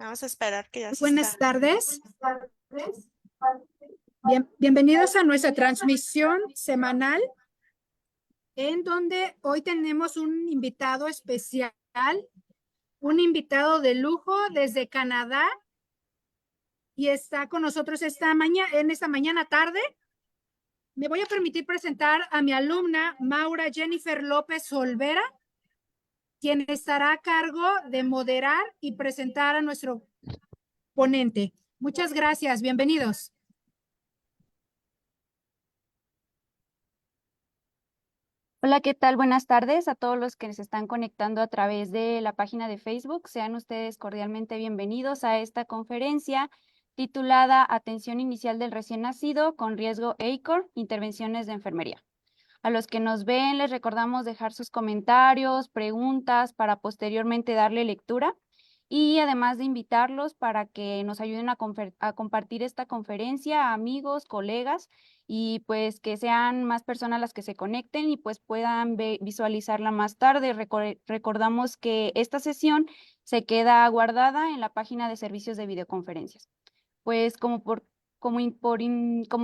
Vamos a esperar que ya se Buenas está. tardes. Bienvenidos a nuestra transmisión semanal, en donde hoy tenemos un invitado especial, un invitado de lujo desde Canadá, y está con nosotros en esta mañana tarde. Me voy a permitir presentar a mi alumna Maura Jennifer López Olvera, quien estará a cargo de moderar y presentar a nuestro ponente. Muchas gracias, bienvenidos. Hola, ¿qué tal? Buenas tardes a todos los que se están conectando a través de la página de Facebook. Sean ustedes cordialmente bienvenidos a esta conferencia titulada Atención Inicial del Recién Nacido con Riesgo ACOR, Intervenciones de Enfermería. A los que nos ven les recordamos dejar sus comentarios, preguntas para posteriormente darle lectura, y además de invitarlos para que nos ayuden a compartir esta conferencia a amigos, colegas, y pues que sean más personas las que se conecten y pues puedan visualizarla más tarde. Recordamos que esta sesión se queda guardada en la página de servicios de videoconferencias. Pues como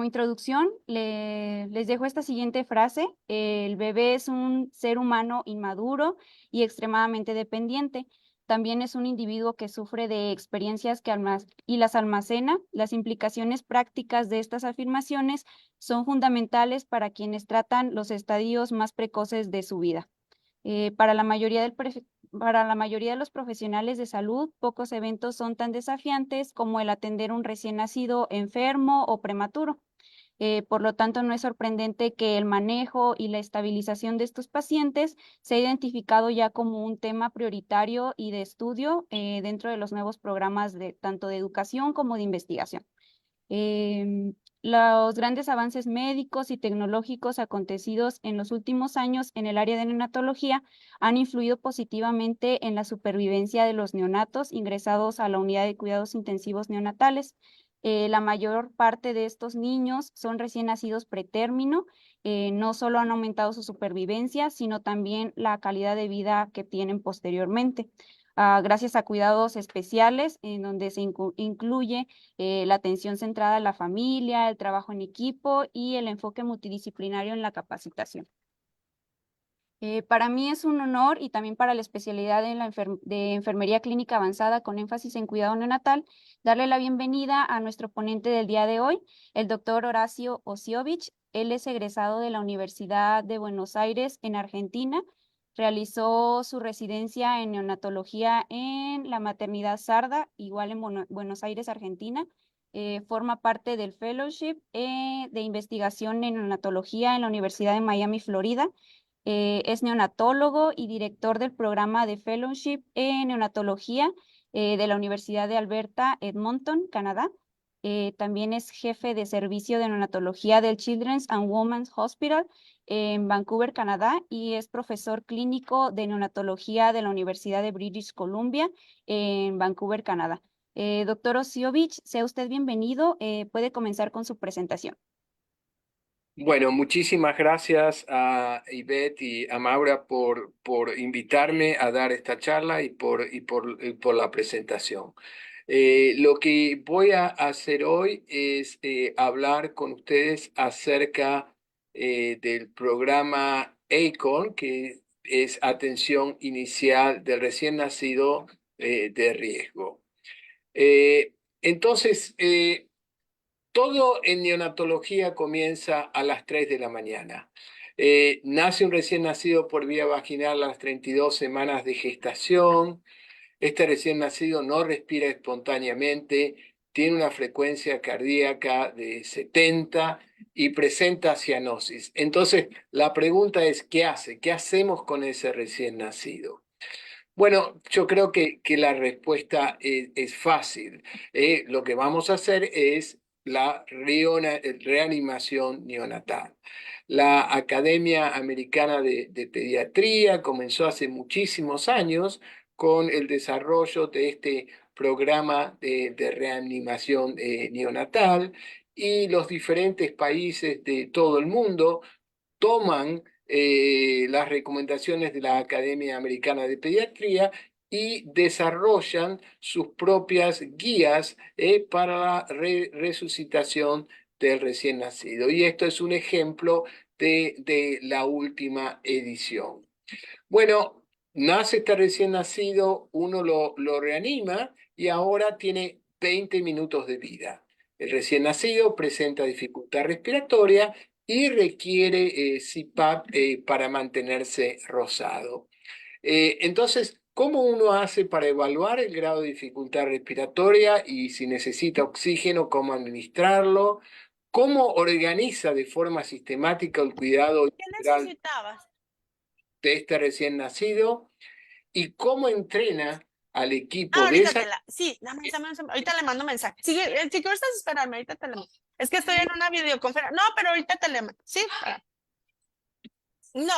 introducción, les dejo esta siguiente frase: el bebé es un ser humano inmaduro y extremadamente dependiente. También es un individuo que sufre de experiencias y las almacena. Las implicaciones prácticas de estas afirmaciones son fundamentales para quienes tratan los estadios más precoces de su vida. Para la mayoría de los profesionales de salud, pocos eventos son tan desafiantes como el atender un recién nacido enfermo o prematuro. Por lo tanto, no es sorprendente que el manejo y la estabilización de estos pacientes se ha identificado ya como un tema prioritario y de estudio dentro de los nuevos programas tanto de educación como de investigación. Los grandes avances médicos y tecnológicos acontecidos en los últimos años en el área de neonatología han influido positivamente en la supervivencia de los neonatos ingresados a la unidad de cuidados intensivos neonatales. La mayor parte de estos niños son recién nacidos pretérmino. No solo han aumentado su supervivencia, sino también la calidad de vida que tienen posteriormente. Gracias a cuidados especiales en donde se incluye la atención centrada en la familia, el trabajo en equipo y el enfoque multidisciplinario en la capacitación. Para mí es un honor, y también para la especialidad de Enfermería Clínica Avanzada con énfasis en cuidado neonatal, darle la bienvenida a nuestro ponente del día de hoy, el doctor Horacio Osiovich. Él es egresado de la Universidad de Buenos Aires en Argentina. Realizó su residencia en neonatología en la maternidad Sarda, igual en Buenos Aires, Argentina. Forma parte del Fellowship de Investigación en Neonatología en la Universidad de Miami, Florida. Es neonatólogo y director del programa de Fellowship en Neonatología de la Universidad de Alberta, Edmonton, Canadá. También es jefe de servicio de neonatología del Children's and Women's Hospital en Vancouver, Canadá, y es profesor clínico de neonatología de la Universidad de British Columbia en Vancouver, Canadá. Doctor Osiovich, sea usted bienvenido. Puede comenzar con su presentación. Bueno, muchísimas gracias a Ivette y a Maura por invitarme a dar esta charla y por la presentación. Lo que voy a hacer hoy es hablar con ustedes acerca del programa ACORN, que es Atención Inicial del Recién Nacido de Riesgo. Entonces, todo en neonatología comienza a las 3 de la mañana. Nace un recién nacido por vía vaginal a las 32 semanas de gestación. Este recién nacido no respira espontáneamente, tiene una frecuencia cardíaca de 70 y presenta cianosis. Entonces, la pregunta es, ¿qué hace? ¿Qué hacemos con ese recién nacido? Bueno, yo creo que la respuesta es fácil. Lo que vamos a hacer es la reanimación neonatal. La Academia Americana de Pediatría comenzó hace muchísimos años con el desarrollo de este programa de reanimación neonatal, y los diferentes países de todo el mundo toman las recomendaciones de la Academia Americana de Pediatría y desarrollan sus propias guías para la resucitación del recién nacido. Y esto es un ejemplo de la última edición. Bueno, nace este recién nacido, uno lo reanima y ahora tiene 20 minutos de vida. El recién nacido presenta dificultad respiratoria y requiere CPAP para mantenerse rozado. Entonces, ¿cómo uno hace para evaluar el grado de dificultad respiratoria y si necesita oxígeno, cómo administrarlo? ¿Cómo organiza de forma sistemática el cuidado ¿Qué integral necesitabas? de este recién nacido? ¿Y cómo entrena al equipo de Ahorita esa? sí, ahorita le mando mensaje. Sigue, si quieres esperarme, ahorita te le mando. Es que estoy en una videoconferencia. No, pero ahorita te le mando. Sí, no,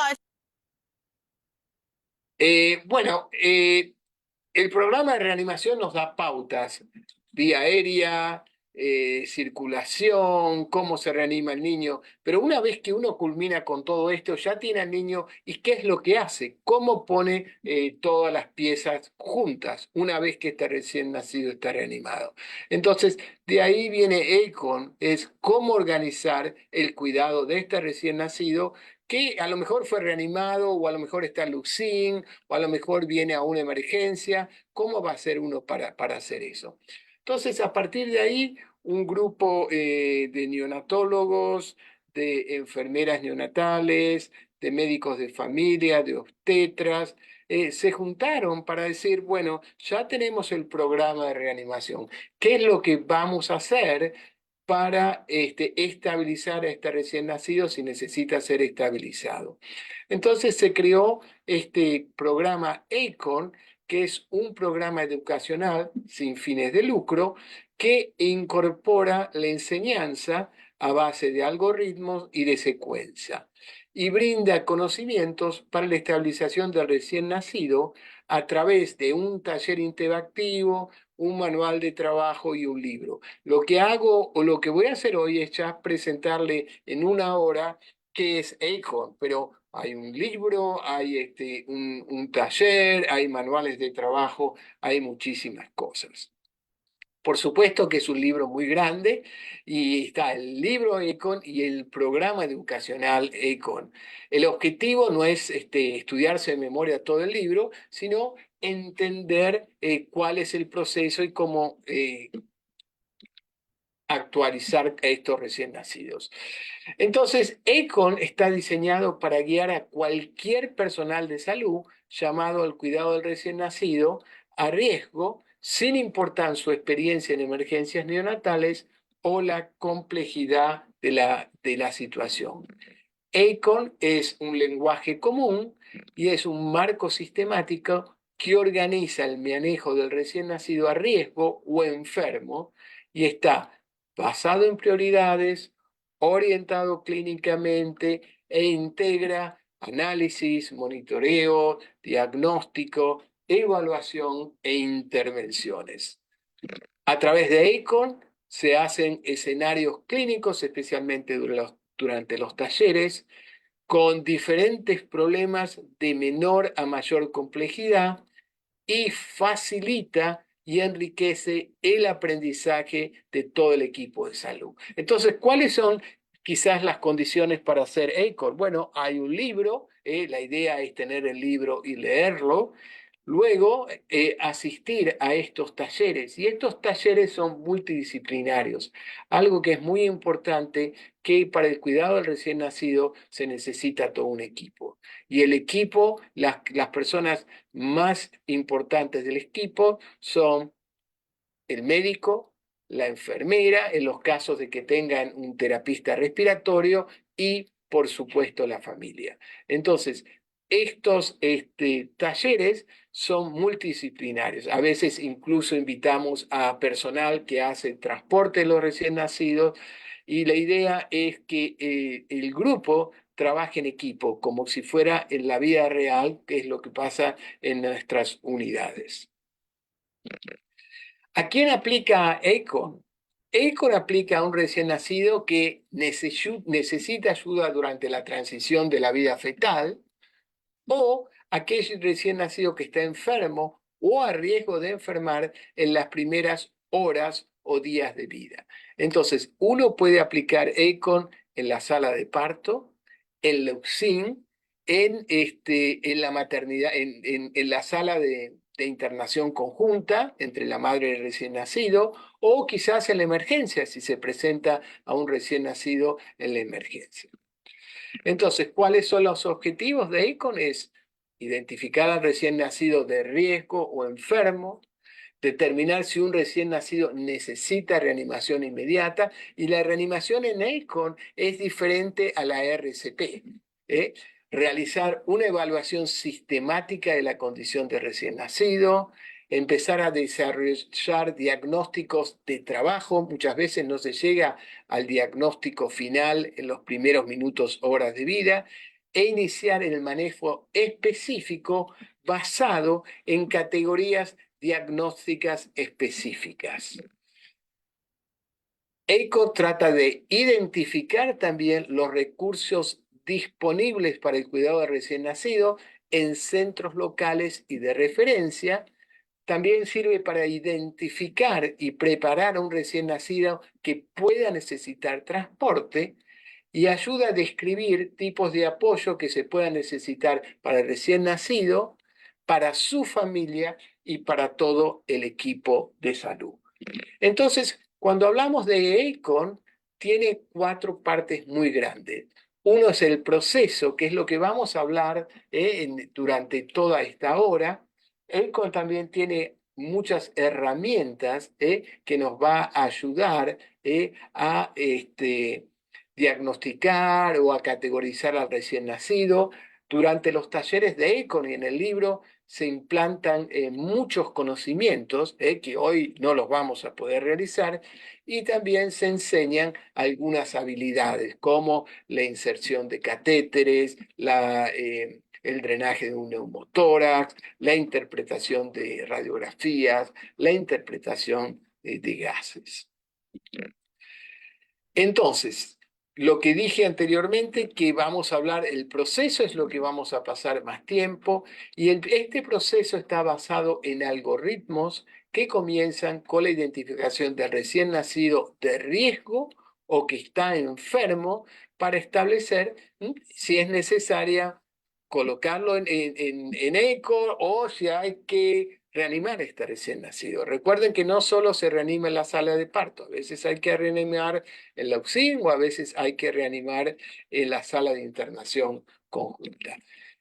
Bueno, el programa de reanimación nos da pautas, vía aérea, circulación, cómo se reanima el niño, pero una vez que uno culmina con todo esto, ya tiene al niño y qué es lo que hace, cómo pone todas las piezas juntas una vez que este recién nacido está reanimado. Entonces, de ahí viene ACON, es cómo organizar el cuidado de este recién nacido que a lo mejor fue reanimado o a lo mejor está Luxin o a lo mejor viene a una emergencia. ¿Cómo va a ser uno para hacer eso? Entonces, a partir de ahí, un grupo de neonatólogos, de enfermeras neonatales, de médicos de familia, de obstetras, se juntaron para decir, bueno, ya tenemos el programa de reanimación. ¿Qué es lo que vamos a hacer para estabilizar a este recién nacido si necesita ser estabilizado? Entonces se creó este programa ACON, que es un programa educacional sin fines de lucro que incorpora la enseñanza a base de algoritmos y de secuencia y brinda conocimientos para la estabilización del recién nacido a través de un taller interactivo, un manual de trabajo y un libro. Lo que hago o lo que voy a hacer hoy es ya presentarle en una hora qué es ACON, pero hay un libro, hay un taller, hay manuales de trabajo, hay muchísimas cosas. Por supuesto que es un libro muy grande y está el libro ACON y el programa educacional ACON. El objetivo no es estudiarse de memoria todo el libro, sino entender cuál es el proceso y cómo actualizar a estos recién nacidos. Entonces, ACON está diseñado para guiar a cualquier personal de salud llamado al cuidado del recién nacido a riesgo, sin importar su experiencia en emergencias neonatales o la complejidad de la situación. ACON es un lenguaje común y es un marco sistemático que organiza el manejo del recién nacido a riesgo o enfermo y está basado en prioridades, orientado clínicamente e integra análisis, monitoreo, diagnóstico, evaluación e intervenciones. A través de ACON se hacen escenarios clínicos, especialmente durante los talleres, con diferentes problemas de menor a mayor complejidad y facilita y enriquece el aprendizaje de todo el equipo de salud. Entonces, ¿cuáles son quizás las condiciones para hacer ACON? Bueno, hay un libro, la idea es tener el libro y leerlo. Luego, asistir a estos talleres, y estos talleres son multidisciplinarios, algo que es muy importante, que para el cuidado del recién nacido se necesita todo un equipo. Y el equipo, las personas más importantes del equipo son el médico, la enfermera, en los casos de que tengan un terapista respiratorio y, por supuesto, la familia. Entonces, estos talleres son multidisciplinarios. A veces incluso invitamos a personal que hace transporte de los recién nacidos y la idea es que el grupo trabaje en equipo, como si fuera en la vida real, que es lo que pasa en nuestras unidades. ¿A quién aplica ACON? ACON aplica a un recién nacido que necesita ayuda durante la transición de la vida fetal o aquel recién nacido que está enfermo o a riesgo de enfermar en las primeras horas o días de vida. Entonces, uno puede aplicar EICON en la sala de parto, en Leucin, en la maternidad, en la sala de internación conjunta entre la madre y el recién nacido, o quizás en la emergencia, si se presenta a un recién nacido en la emergencia. Entonces, ¿cuáles son los objetivos de EICON? Es identificar al recién nacido de riesgo o enfermo, determinar si un recién nacido necesita reanimación inmediata, y la reanimación en EICON es diferente a la RCP. Realizar una evaluación sistemática de la condición de recién nacido, empezar a desarrollar diagnósticos de trabajo. Muchas veces no se llega al diagnóstico final en los primeros minutos, horas de vida, e iniciar el manejo específico basado en categorías diagnósticas específicas. EICON trata de identificar también los recursos disponibles para el cuidado del recién nacido en centros locales y de referencia. También sirve para identificar y preparar a un recién nacido que pueda necesitar transporte, y ayuda a describir tipos de apoyo que se puedan necesitar para el recién nacido, para su familia y para todo el equipo de salud. Entonces, cuando hablamos de EICON, tiene 4 partes muy grandes. Uno es el proceso, que es lo que vamos a hablar durante toda esta hora. EICON también tiene muchas herramientas que nos va a ayudar a diagnosticar o a categorizar al recién nacido. Durante los talleres de EICON y en el libro se implantan muchos conocimientos que hoy no los vamos a poder realizar, y también se enseñan algunas habilidades como la inserción de catéteres, el drenaje de un neumotórax, la interpretación de radiografías, la interpretación de gases. Entonces, lo que dije anteriormente, que vamos a hablar, el proceso es lo que vamos a pasar más tiempo, y este proceso está basado en algoritmos que comienzan con la identificación del recién nacido de riesgo o que está enfermo, para establecer si es necesaria colocarlo en ECO o si hay que reanimar a este recién nacido. Recuerden que no solo se reanima en la sala de parto, a veces hay que reanimar en la UCSIN o a veces hay que reanimar en la sala de internación conjunta.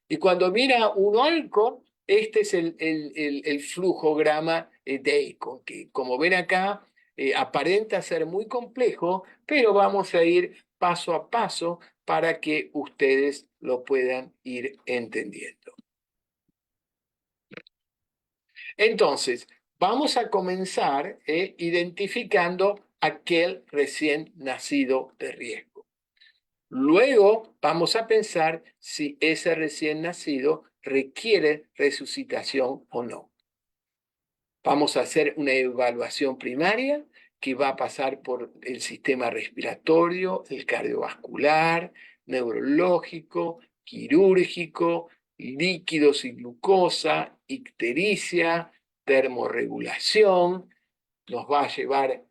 Y cuando mira uno ECO, este es el flujograma de ECO, que como ven acá, aparenta ser muy complejo, pero vamos a ir paso a paso para que ustedes lo puedan ir entendiendo. Entonces, vamos a comenzar identificando aquel recién nacido de riesgo. Luego vamos a pensar si ese recién nacido requiere resucitación o no. Vamos a hacer una evaluación primaria que va a pasar por el sistema respiratorio, el cardiovascular, neurológico, quirúrgico, líquidos y glucosa, ictericia, termorregulación. Nos va a llevar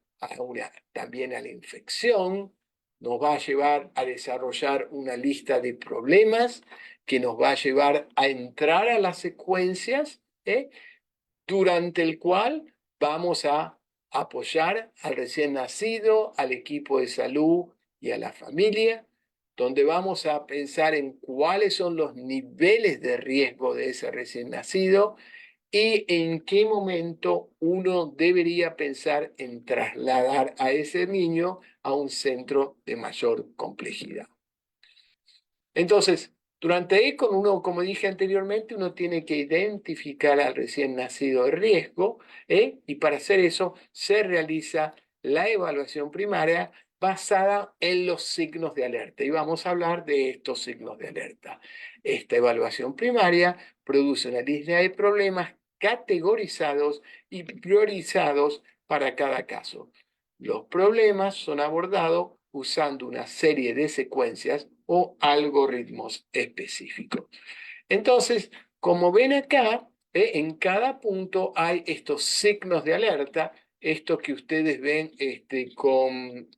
también a la infección, nos va a llevar a desarrollar una lista de problemas que nos va a llevar a entrar a las secuencias, durante el cual vamos a apoyar al recién nacido, al equipo de salud y a la familia, donde vamos a pensar en cuáles son los niveles de riesgo de ese recién nacido y en qué momento uno debería pensar en trasladar a ese niño a un centro de mayor complejidad. Entonces, durante ECON, uno, como dije anteriormente, uno tiene que identificar al recién nacido de riesgo, y para hacer eso se realiza la evaluación primaria basada en los signos de alerta. Y vamos a hablar de estos signos de alerta. Esta evaluación primaria produce una lista de problemas categorizados y priorizados para cada caso. Los problemas son abordados usando una serie de secuencias o algoritmos específicos. Entonces, como ven acá, En cada punto hay estos signos de alerta, estos que ustedes ven con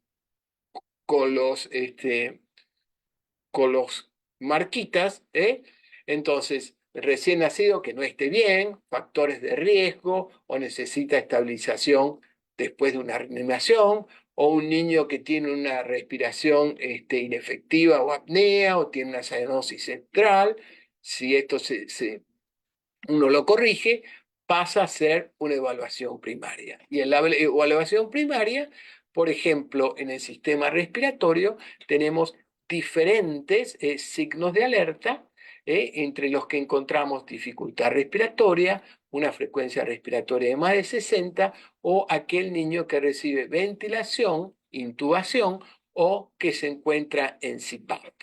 los marquitas, ¿eh? Entonces, recién nacido que no esté bien, factores de riesgo o necesita estabilización después de una reanimación, o un niño que tiene una respiración inefectiva o apnea, o tiene una cianosis central. Si esto uno lo corrige, pasa a ser una evaluación primaria. Y en la evaluación primaria, por ejemplo, en el sistema respiratorio, tenemos diferentes signos de alerta, entre los que encontramos dificultad respiratoria, una frecuencia respiratoria de más de 60, o aquel niño que recibe ventilación, intubación, o que se encuentra en CPAP.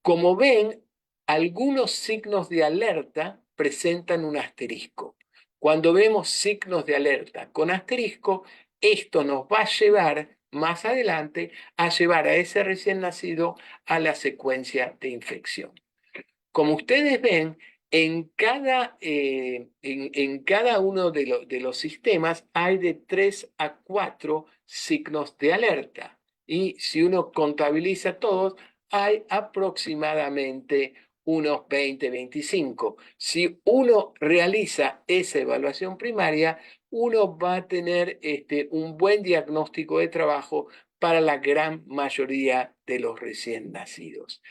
Como ven, algunos signos de alerta presentan un asterisco. Cuando vemos signos de alerta con asterisco, esto nos va a llevar más adelante a llevar a ese recién nacido a la secuencia de infección. Como ustedes ven, en cada uno de los sistemas hay de 3 a 4 signos de alerta. Y si uno contabiliza todos, hay aproximadamente unos 20, 25. Si uno realiza esa evaluación primaria, uno va a tener un buen diagnóstico de trabajo para la gran mayoría de los recién nacidos.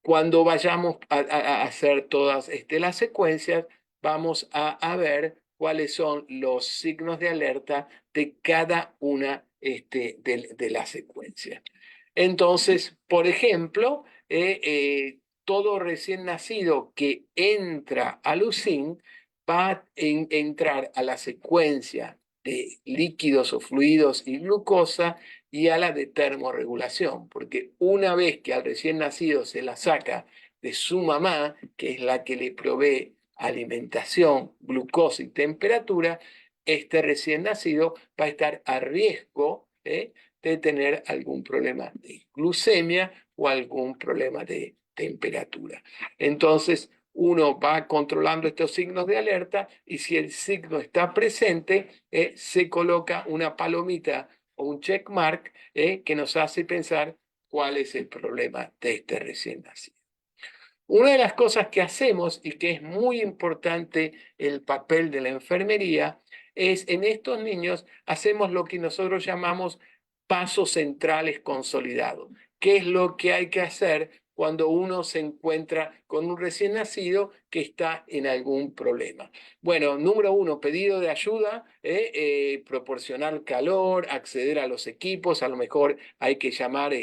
Cuando vayamos a hacer todas las secuencias, vamos a ver cuáles son los signos de alerta de cada una de las secuencias. Entonces, por ejemplo, todo recién nacido que entra al UCIN va a entrar a la secuencia de líquidos o fluidos y glucosa y a la de termorregulación, porque una vez que al recién nacido se la saca de su mamá, que es la que le provee alimentación, glucosa y temperatura, este recién nacido va a estar a riesgo de tener algún problema de glucemia o algún problema de temperatura. Entonces, uno va controlando estos signos de alerta y si el signo está presente, se coloca una palomita o un check mark que nos hace pensar cuál es el problema de este recién nacido. Una de las cosas que hacemos y que es muy importante el papel de la enfermería es en estos niños hacemos lo que nosotros llamamos pasos centrales consolidados. ¿Qué es lo que hay que hacer cuando uno se encuentra con un recién nacido que está en algún problema? Bueno, número 1, pedido de ayuda, proporcionar calor, acceder a los equipos, a lo mejor hay que llamar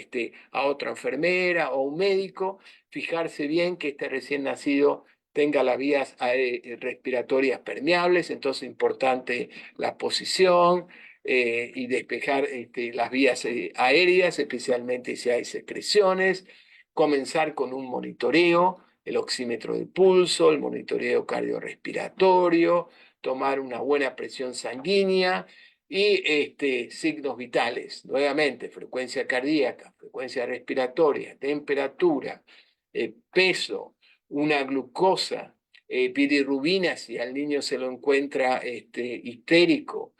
a otra enfermera o un médico, fijarse bien que este recién nacido tenga las vías respiratorias permeables, entonces importante la posición y despejar las vías aéreas, especialmente si hay secreciones, comenzar con un monitoreo, el oxímetro de pulso, el monitoreo cardiorrespiratorio, tomar una buena presión sanguínea y signos vitales, nuevamente frecuencia cardíaca, frecuencia respiratoria, temperatura, peso, una glucosa, bilirrubina si al niño se lo encuentra histérico,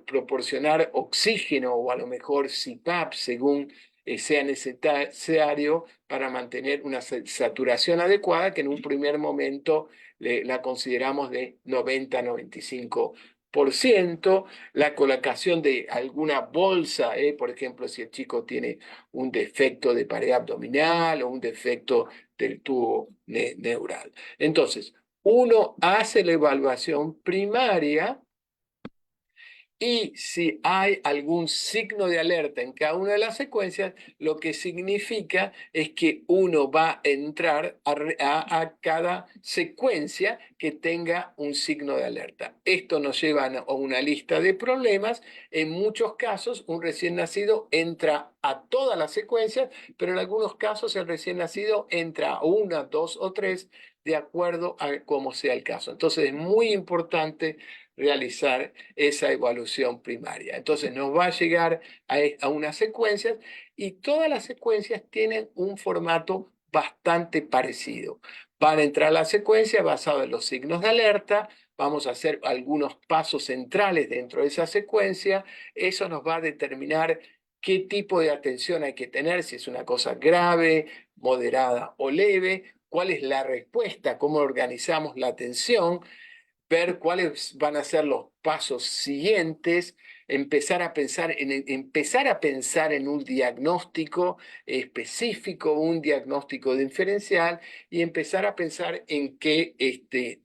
proporcionar oxígeno o a lo mejor CPAP según sea necesario para mantener una saturación adecuada que en un primer momento la consideramos de 90 a 95%, la colocación de alguna bolsa, por ejemplo, si el chico tiene un defecto de pared abdominal o un defecto del tubo neural. Entonces, uno hace la evaluación primaria y si hay algún signo de alerta en cada una de las secuencias, lo que significa es que uno va a entrar a cada secuencia que tenga un signo de alerta. Esto nos lleva a una lista de problemas. En muchos casos, un recién nacido entra a todas las secuencias, pero en algunos casos el recién nacido entra a 1, 2 o 3, de acuerdo a cómo sea el caso. Entonces, es muy importante realizar esa evaluación primaria. Entonces nos va a llegar a unas secuencias y todas las secuencias tienen un formato bastante parecido. Van a entrar a la secuencia basado en los signos de alerta. Vamos a hacer algunos pasos centrales dentro de esa secuencia. Eso nos va a determinar qué tipo de atención hay que tener, si es una cosa grave, moderada o leve, cuál es la respuesta, cómo organizamos la atención, ver cuáles van a ser los pasos siguientes, empezar a pensar en un diagnóstico específico, un diagnóstico diferencial, y empezar a pensar en qué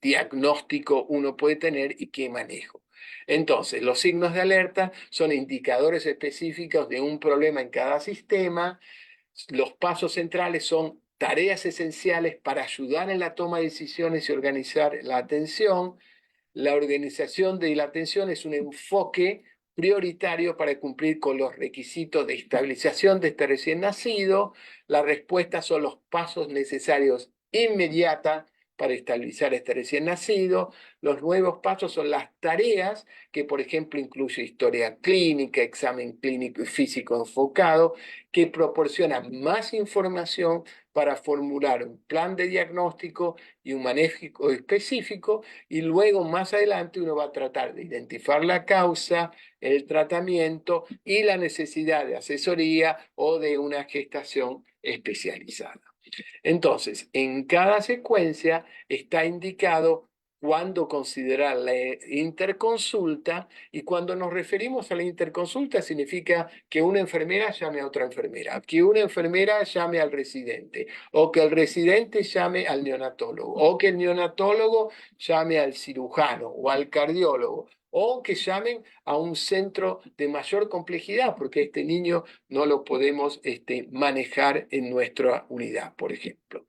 diagnóstico uno puede tener y qué manejo. Entonces, los signos de alerta son indicadores específicos de un problema en cada sistema. Los pasos centrales son tareas esenciales para ayudar en la toma de decisiones y organizar la atención. La organización de la atención es un enfoque prioritario para cumplir con los requisitos de estabilización de este recién nacido. La respuesta son los pasos necesarios inmediata para estabilizar este recién nacido. Los nuevos pasos son las tareas que, por ejemplo, incluye historia clínica, examen clínico y físico enfocado, que proporcionan más información para formular un plan de diagnóstico y un manejo específico, y luego más adelante uno va a tratar de identificar la causa, el tratamiento y la necesidad de asesoría o de una gestación especializada. Entonces, en cada secuencia está indicado cuándo considerar la interconsulta, y cuando nos referimos a la interconsulta significa que una enfermera llame a otra enfermera, que una enfermera llame al residente, o que el residente llame al neonatólogo, o que el neonatólogo llame al cirujano o al cardiólogo, o que llamen a un centro de mayor complejidad, porque este niño no lo podemos manejar en nuestra unidad, por ejemplo.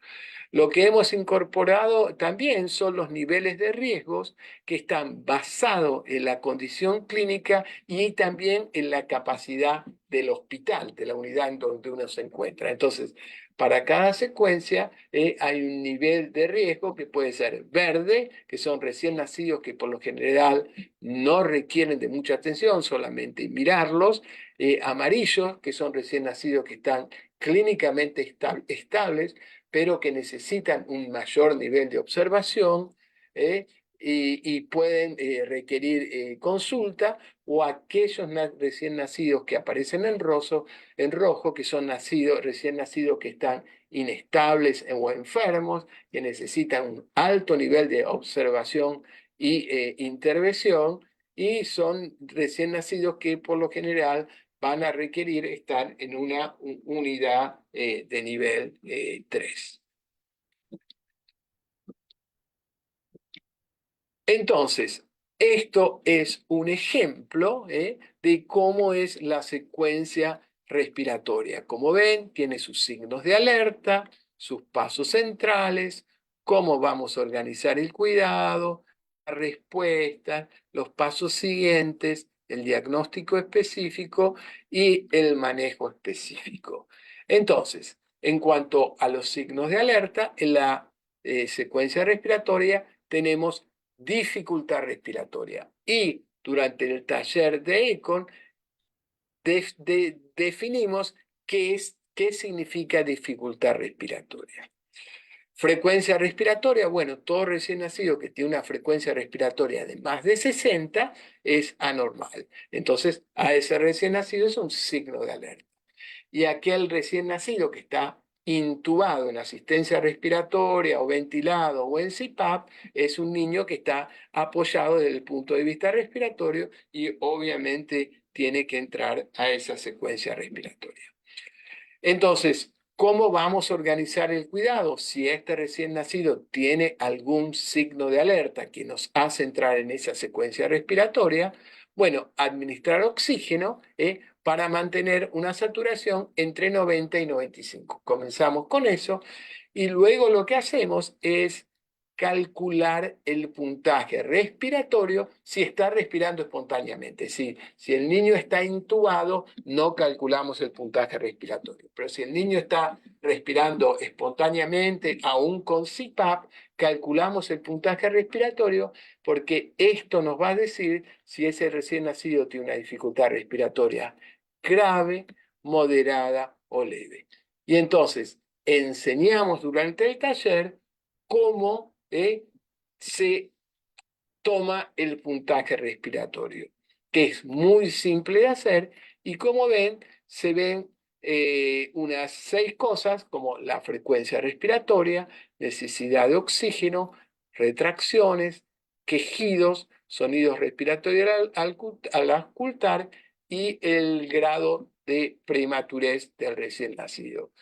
Lo que hemos incorporado también son los niveles de riesgos que están basados en la condición clínica y también en la capacidad del hospital, de la unidad en donde uno se encuentra. Entonces, para cada secuencia hay un nivel de riesgo que puede ser verde, que son recién nacidos que por lo general no requieren de mucha atención, solamente mirarlos. Amarillos, que son recién nacidos que están clínicamente estables, pero que necesitan un mayor nivel de observación y pueden requerir consulta, o aquellos recién nacidos que aparecen en rojo, que son recién nacidos que están inestables o enfermos, que necesitan un alto nivel de observación y intervención, y son recién nacidos que por lo general van a requerir estar en una unidad de nivel 3. Entonces, esto es un ejemplo de cómo es la secuencia respiratoria. Como ven, tiene sus signos de alerta, sus pasos centrales, cómo vamos a organizar el cuidado, la respuesta, los pasos siguientes, el diagnóstico específico y el manejo específico. Entonces, en cuanto a los signos de alerta, en la secuencia respiratoria tenemos dificultad respiratoria. Y durante el taller de ECON definimos qué significa dificultad respiratoria. Frecuencia respiratoria, bueno, todo recién nacido que tiene una frecuencia respiratoria de más de 60 es anormal. Entonces, a ese recién nacido es un signo de alerta. Y aquel recién nacido que está intubado en asistencia respiratoria o ventilado o en CPAP es un niño que está apoyado desde el punto de vista respiratorio y obviamente tiene que entrar a esa secuencia respiratoria. Entonces, ¿cómo vamos a organizar el cuidado? Si este recién nacido tiene algún signo de alerta que nos hace entrar en esa secuencia respiratoria, bueno, administrar oxígeno para mantener una saturación entre 90 y 95. Comenzamos con eso y luego lo que hacemos es calcular el puntaje respiratorio si está respirando espontáneamente. Si el niño está intubado, no calculamos el puntaje respiratorio. Pero si el niño está respirando espontáneamente, aún con CPAP, calculamos el puntaje respiratorio, porque esto nos va a decir si ese recién nacido tiene una dificultad respiratoria grave, moderada o leve. Y entonces, enseñamos durante el taller cómo se toma el puntaje respiratorio, que es muy simple de hacer y como ven, se ven unas 6 cosas como la frecuencia respiratoria, necesidad de oxígeno, retracciones, quejidos, sonidos respiratorios al auscultar y el grado de prematurez del recién nacido.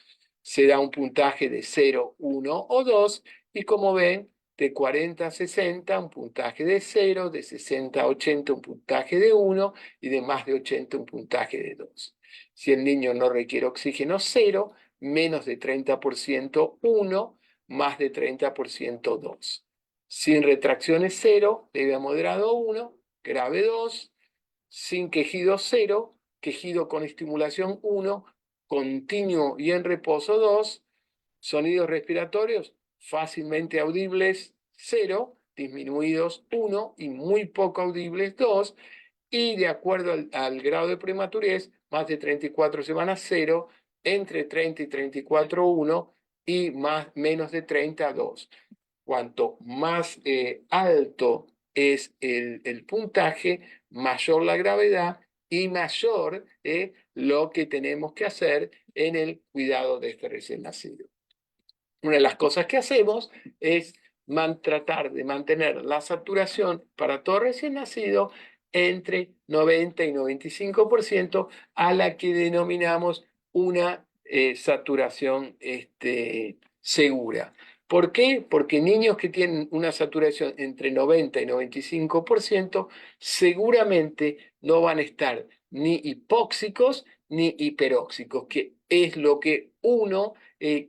Se da un puntaje de 0, 1 o 2 y como ven, de 40 a 60 un puntaje de 0, de 60 a 80 un puntaje de 1 y de más de 80 un puntaje de 2. Si el niño no requiere oxígeno, 0, menos de 30%, 1, más de 30%, 2. Sin retracciones, 0, leve a moderado, 1, grave, 2. Sin quejido, 0, quejido con estimulación, 1, continuo y en reposo, 2. Sonidos respiratorios fácilmente audibles, 0, disminuidos, 1 y muy poco audibles, 2. Y de acuerdo al grado de prematurez, más de 34 semanas, 0, entre 30 y 34, 1 y menos de 30, 2. Cuanto más alto es el puntaje, mayor la gravedad y mayor lo que tenemos que hacer en el cuidado de este recién nacido. Una de las cosas que hacemos es tratar de mantener la saturación para todo recién nacido entre 90 y 95% a la que denominamos una saturación segura. ¿Por qué? Porque niños que tienen una saturación entre 90 y 95% seguramente no van a estar ni hipóxicos ni hiperóxicos, que es lo que uno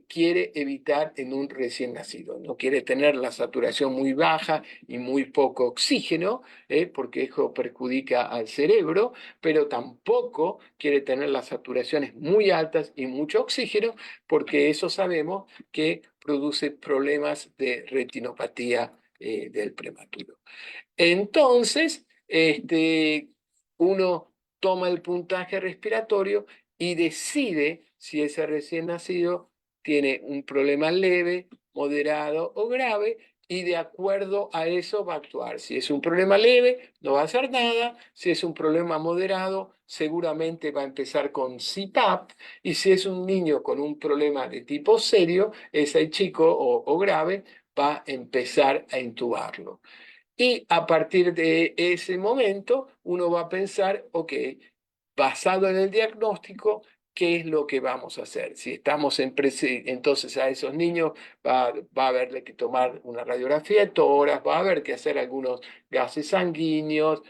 quiere evitar en un recién nacido. No quiere tener la saturación muy baja y muy poco oxígeno, porque eso perjudica al cerebro, pero tampoco quiere tener las saturaciones muy altas y mucho oxígeno, porque eso sabemos que produce problemas de retinopatía del prematuro. Entonces, uno toma el puntaje respiratorio y decide si ese recién nacido tiene un problema leve, moderado o grave, y de acuerdo a eso va a actuar. Si es un problema leve, no va a hacer nada. Si es un problema moderado, seguramente va a empezar con CPAP. Y si es un niño con un problema de tipo serio, ese chico o grave, va a empezar a intubarlo. Y a partir de ese momento, uno va a pensar, ok, basado en el diagnóstico, ¿qué es lo que vamos a hacer? Si estamos entonces a esos niños va a haberle que tomar una radiografía de tórax, va a haber que hacer algunos gases sanguíneos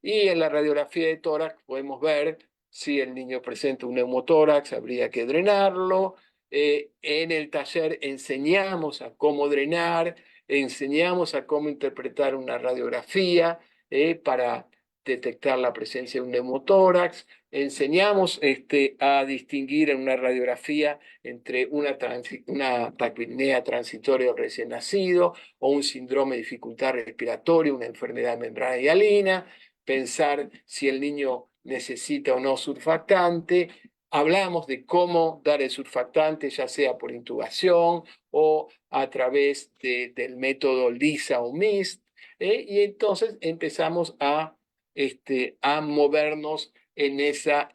y en la radiografía de tórax podemos ver si el niño presenta un neumotórax, habría que drenarlo. En el taller enseñamos a cómo drenar, enseñamos a cómo interpretar una radiografía para detectar la presencia de un neumotórax, enseñamos a distinguir en una radiografía entre una taquipnea transitoria recién nacido o un síndrome de dificultad respiratoria, una enfermedad de membrana hialina, pensar si el niño necesita o no surfactante. Hablamos de cómo dar el surfactante, ya sea por intubación o a través del método LISA o MIST, y entonces empezamos a movernos en esa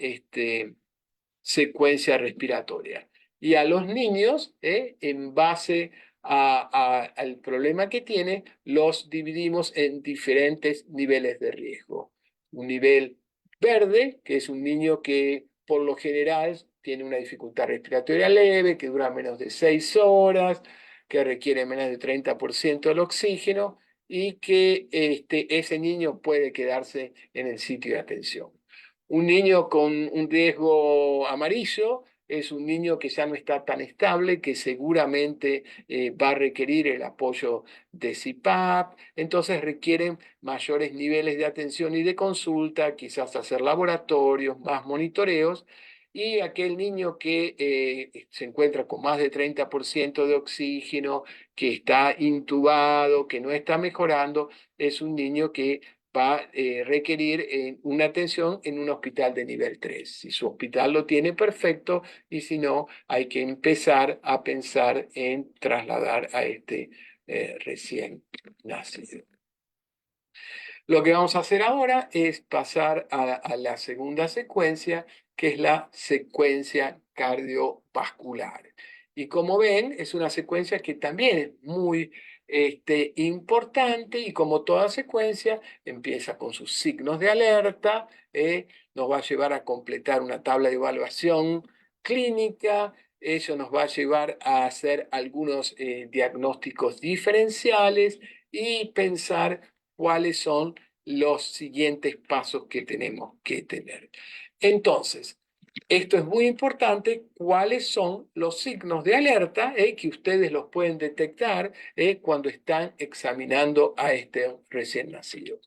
secuencia respiratoria. Y a los niños, en base al problema que tienen, los dividimos en diferentes niveles de riesgo. Un nivel verde, que es un niño que por lo general tiene una dificultad respiratoria leve, que dura menos de 6 horas, que requiere menos del 30% del oxígeno y que ese niño puede quedarse en el sitio de atención. Un niño con un riesgo amarillo es un niño que ya no está tan estable, que seguramente va a requerir el apoyo de CPAP, entonces requieren mayores niveles de atención y de consulta, quizás hacer laboratorios, más monitoreos, y aquel niño que se encuentra con más de 30% de oxígeno, que está intubado, que no está mejorando, es un niño que va a requerir una atención en un hospital de nivel 3. Si su hospital lo tiene, perfecto, y si no, hay que empezar a pensar en trasladar a este recién nacido. Lo que vamos a hacer ahora es pasar a la segunda secuencia, que es la secuencia cardiovascular. Y como ven, es una secuencia que también es muy importante, y como toda secuencia, empieza con sus signos de alerta, nos va a llevar a completar una tabla de evaluación clínica. Eso nos va a llevar a hacer algunos diagnósticos diferenciales y pensar cuáles son los siguientes pasos que tenemos que tener. Entonces, esto es muy importante, cuáles son los signos de alerta que ustedes los pueden detectar cuando están examinando a este recién nacido.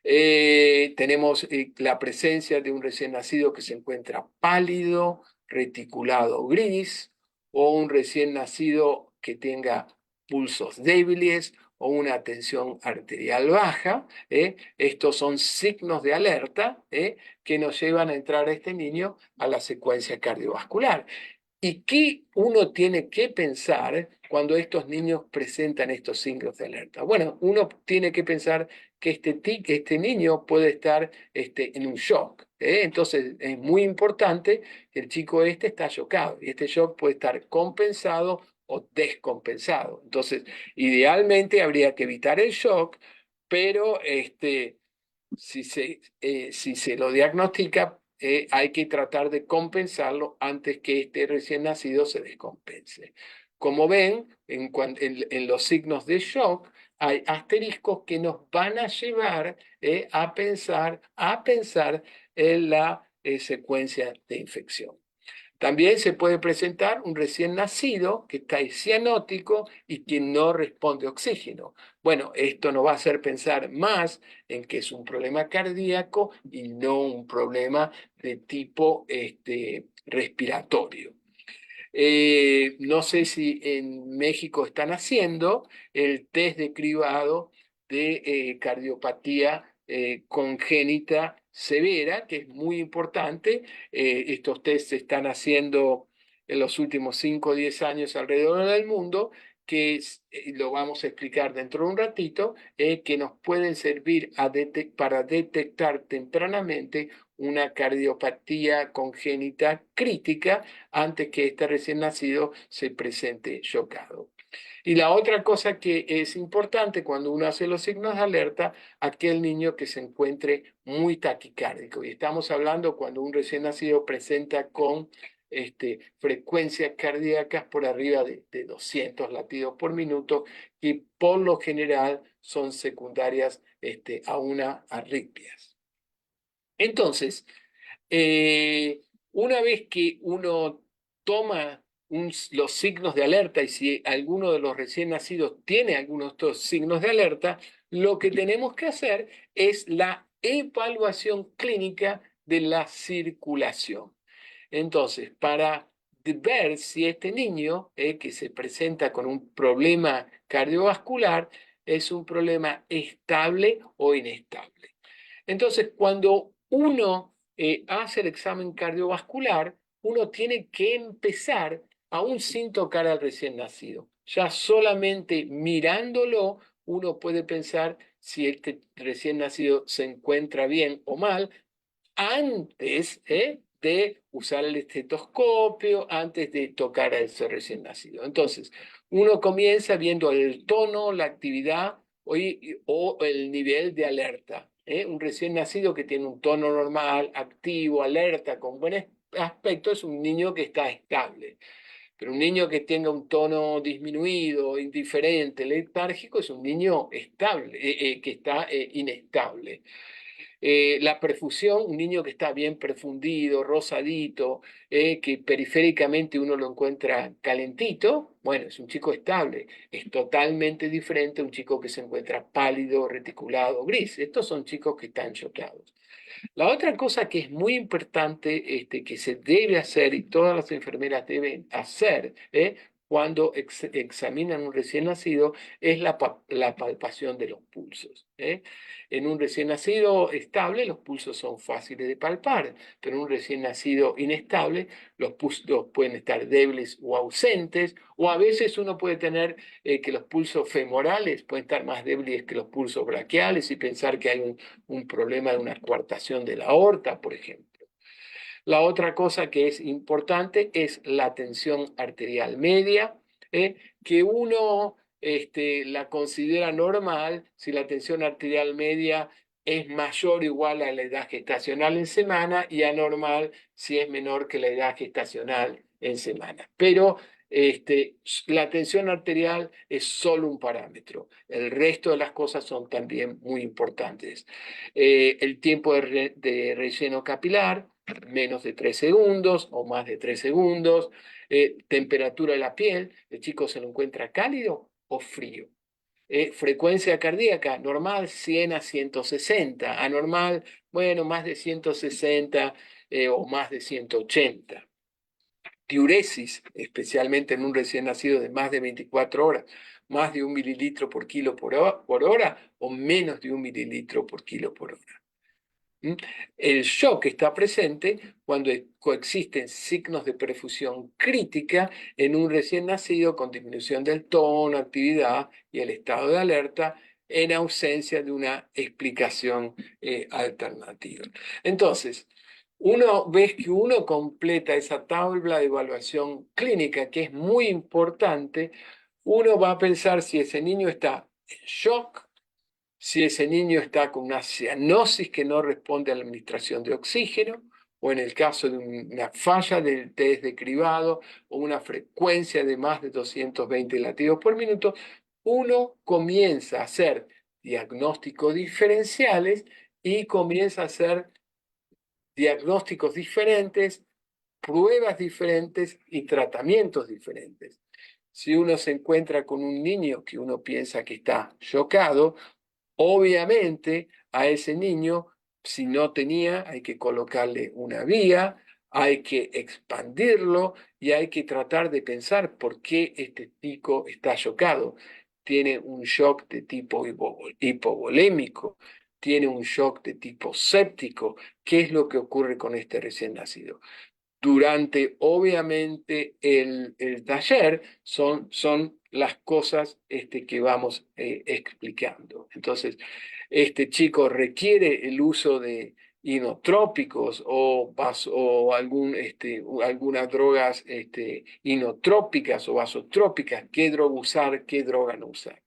Tenemos la presencia de un recién nacido que se encuentra pálido, reticulado gris, o un recién nacido que tenga pulsos débiles o una tensión arterial baja. Estos son signos de alerta que nos llevan a entrar a este niño a la secuencia cardiovascular. ¿Y qué uno tiene que pensar cuando estos niños presentan estos signos de alerta? Bueno, uno tiene que pensar que este niño puede estar en un shock. Entonces, es muy importante que el chico está shockado, y este shock puede estar compensado o descompensado. Entonces, idealmente habría que evitar el shock, pero si se lo diagnostica, hay que tratar de compensarlo antes que este recién nacido se descompense. Como ven, en los signos de shock hay asteriscos que nos van a llevar a pensar en la secuencia de infección. También se puede presentar un recién nacido que está cianótico y que no responde oxígeno. Bueno, esto nos va a hacer pensar más en que es un problema cardíaco y no un problema de tipo respiratorio. No sé si en México están haciendo el test de cribado de cardiopatía congénita severa, que es muy importante. Estos tests se están haciendo en los últimos 5 o 10 años alrededor del mundo, que lo vamos a explicar dentro de un ratito, que nos pueden servir para detectar tempranamente una cardiopatía congénita crítica antes que este recién nacido se presente chocado. Y la otra cosa que es importante cuando uno hace los signos de alerta, aquel niño que se encuentre muy taquicárdico. Y estamos hablando cuando un recién nacido presenta con frecuencias cardíacas por arriba de 200 latidos por minuto, que por lo general son secundarias a una arritmias. Entonces, una vez que uno toma los signos de alerta, y si alguno de los recién nacidos tiene algunos de estos signos de alerta, lo que tenemos que hacer es la evaluación clínica de la circulación. Entonces, para ver si este niño que se presenta con un problema cardiovascular es un problema estable o inestable. Entonces, cuando uno hace el examen cardiovascular, uno tiene que empezar aún sin tocar al recién nacido. Ya solamente mirándolo, uno puede pensar si este recién nacido se encuentra bien o mal antes de usar el estetoscopio, antes de tocar a ese recién nacido. Entonces, uno comienza viendo el tono, la actividad o el nivel de alerta. Un recién nacido que tiene un tono normal, activo, alerta, con buen aspecto, es un niño que está estable. Pero un niño que tenga un tono disminuido, indiferente, letárgico, es un niño estable, que está inestable. La perfusión, un niño que está bien perfundido, rosadito, que periféricamente uno lo encuentra calentito, bueno, es un chico estable. Es totalmente diferente a un chico que se encuentra pálido, reticulado, gris. Estos son chicos que están chocados. La otra cosa que es muy importante, que se debe hacer y todas las enfermeras deben hacer, cuando examinan un recién nacido es la palpación de los pulsos. En un recién nacido estable los pulsos son fáciles de palpar, pero en un recién nacido inestable los pulsos pueden estar débiles o ausentes, o a veces uno puede tener que los pulsos femorales pueden estar más débiles que los pulsos braquiales y pensar que hay un problema de una coartación de la aorta, por ejemplo. La otra cosa que es importante es la tensión arterial media, que uno la considera normal si la tensión arterial media es mayor o igual a la edad gestacional en semana y anormal si es menor que la edad gestacional en semana. Pero la tensión arterial es solo un parámetro. El resto de las cosas son también muy importantes. El tiempo de relleno capilar, menos de 3 segundos o más de 3 segundos. Temperatura de la piel, el chico se lo encuentra cálido o frío. Frecuencia cardíaca, normal 100 a 160, anormal, bueno, más de 160 o más de 180. Diuresis, especialmente en un recién nacido de más de 24 horas, más de 1 mililitro por kilo por hora o menos de 1 mililitro por kilo por hora. El shock está presente cuando coexisten signos de perfusión crítica en un recién nacido con disminución del tono, actividad y el estado de alerta en ausencia de una explicación alternativa. Entonces, ves que uno completa esa tabla de evaluación clínica que es muy importante, uno va a pensar si ese niño está en shock, si ese niño está con una cianosis que no responde a la administración de oxígeno, o en el caso de una falla del test de cribado o una frecuencia de más de 220 latidos por minuto, uno comienza a hacer diagnósticos diferenciales y comienza a hacer diagnósticos diferentes, pruebas diferentes y tratamientos diferentes. Si uno se encuentra con un niño que uno piensa que está chocado, obviamente a ese niño, si no tenía, hay que colocarle una vía, hay que expandirlo y hay que tratar de pensar por qué este chico está chocado. Tiene un shock de tipo hipovolémico, tiene un shock de tipo séptico. ¿Qué es lo que ocurre con este recién nacido? Durante, obviamente, el taller son las cosas que vamos explicando. Entonces, este chico requiere el uso de inotrópicos o algunas drogas inotrópicas o vasotrópicas, qué droga usar, qué droga no usar.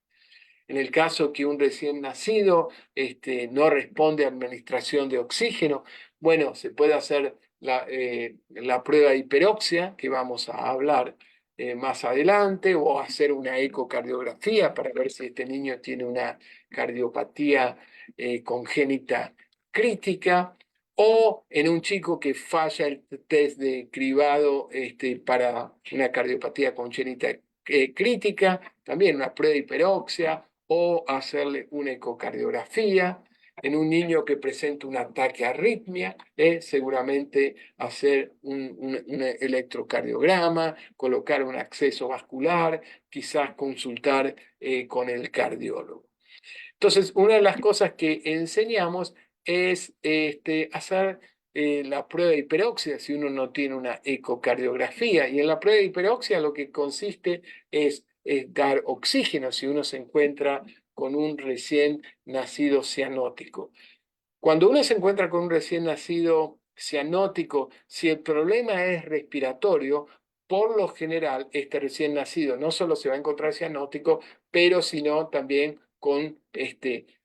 En el caso que un recién nacido no responde a administración de oxígeno, bueno, se puede hacer la prueba de hiperoxia, que vamos a hablar más adelante, o hacer una ecocardiografía para ver si este niño tiene una cardiopatía congénita crítica, o en un chico que falla el test de cribado para una cardiopatía congénita crítica, también una prueba de hiperoxia, o hacerle una ecocardiografía. En un niño que presenta un ataque a arritmia, seguramente hacer un electrocardiograma, colocar un acceso vascular, quizás consultar con el cardiólogo. Entonces, una de las cosas que enseñamos es hacer la prueba de hiperoxia si uno no tiene una ecocardiografía. Y en la prueba de hiperoxia lo que consiste es dar oxígeno si uno se encuentra con un recién nacido cianótico. Cuando uno se encuentra con un recién nacido cianótico, si el problema es respiratorio, por lo general este recién nacido no solo se va a encontrar cianótico, pero sino también con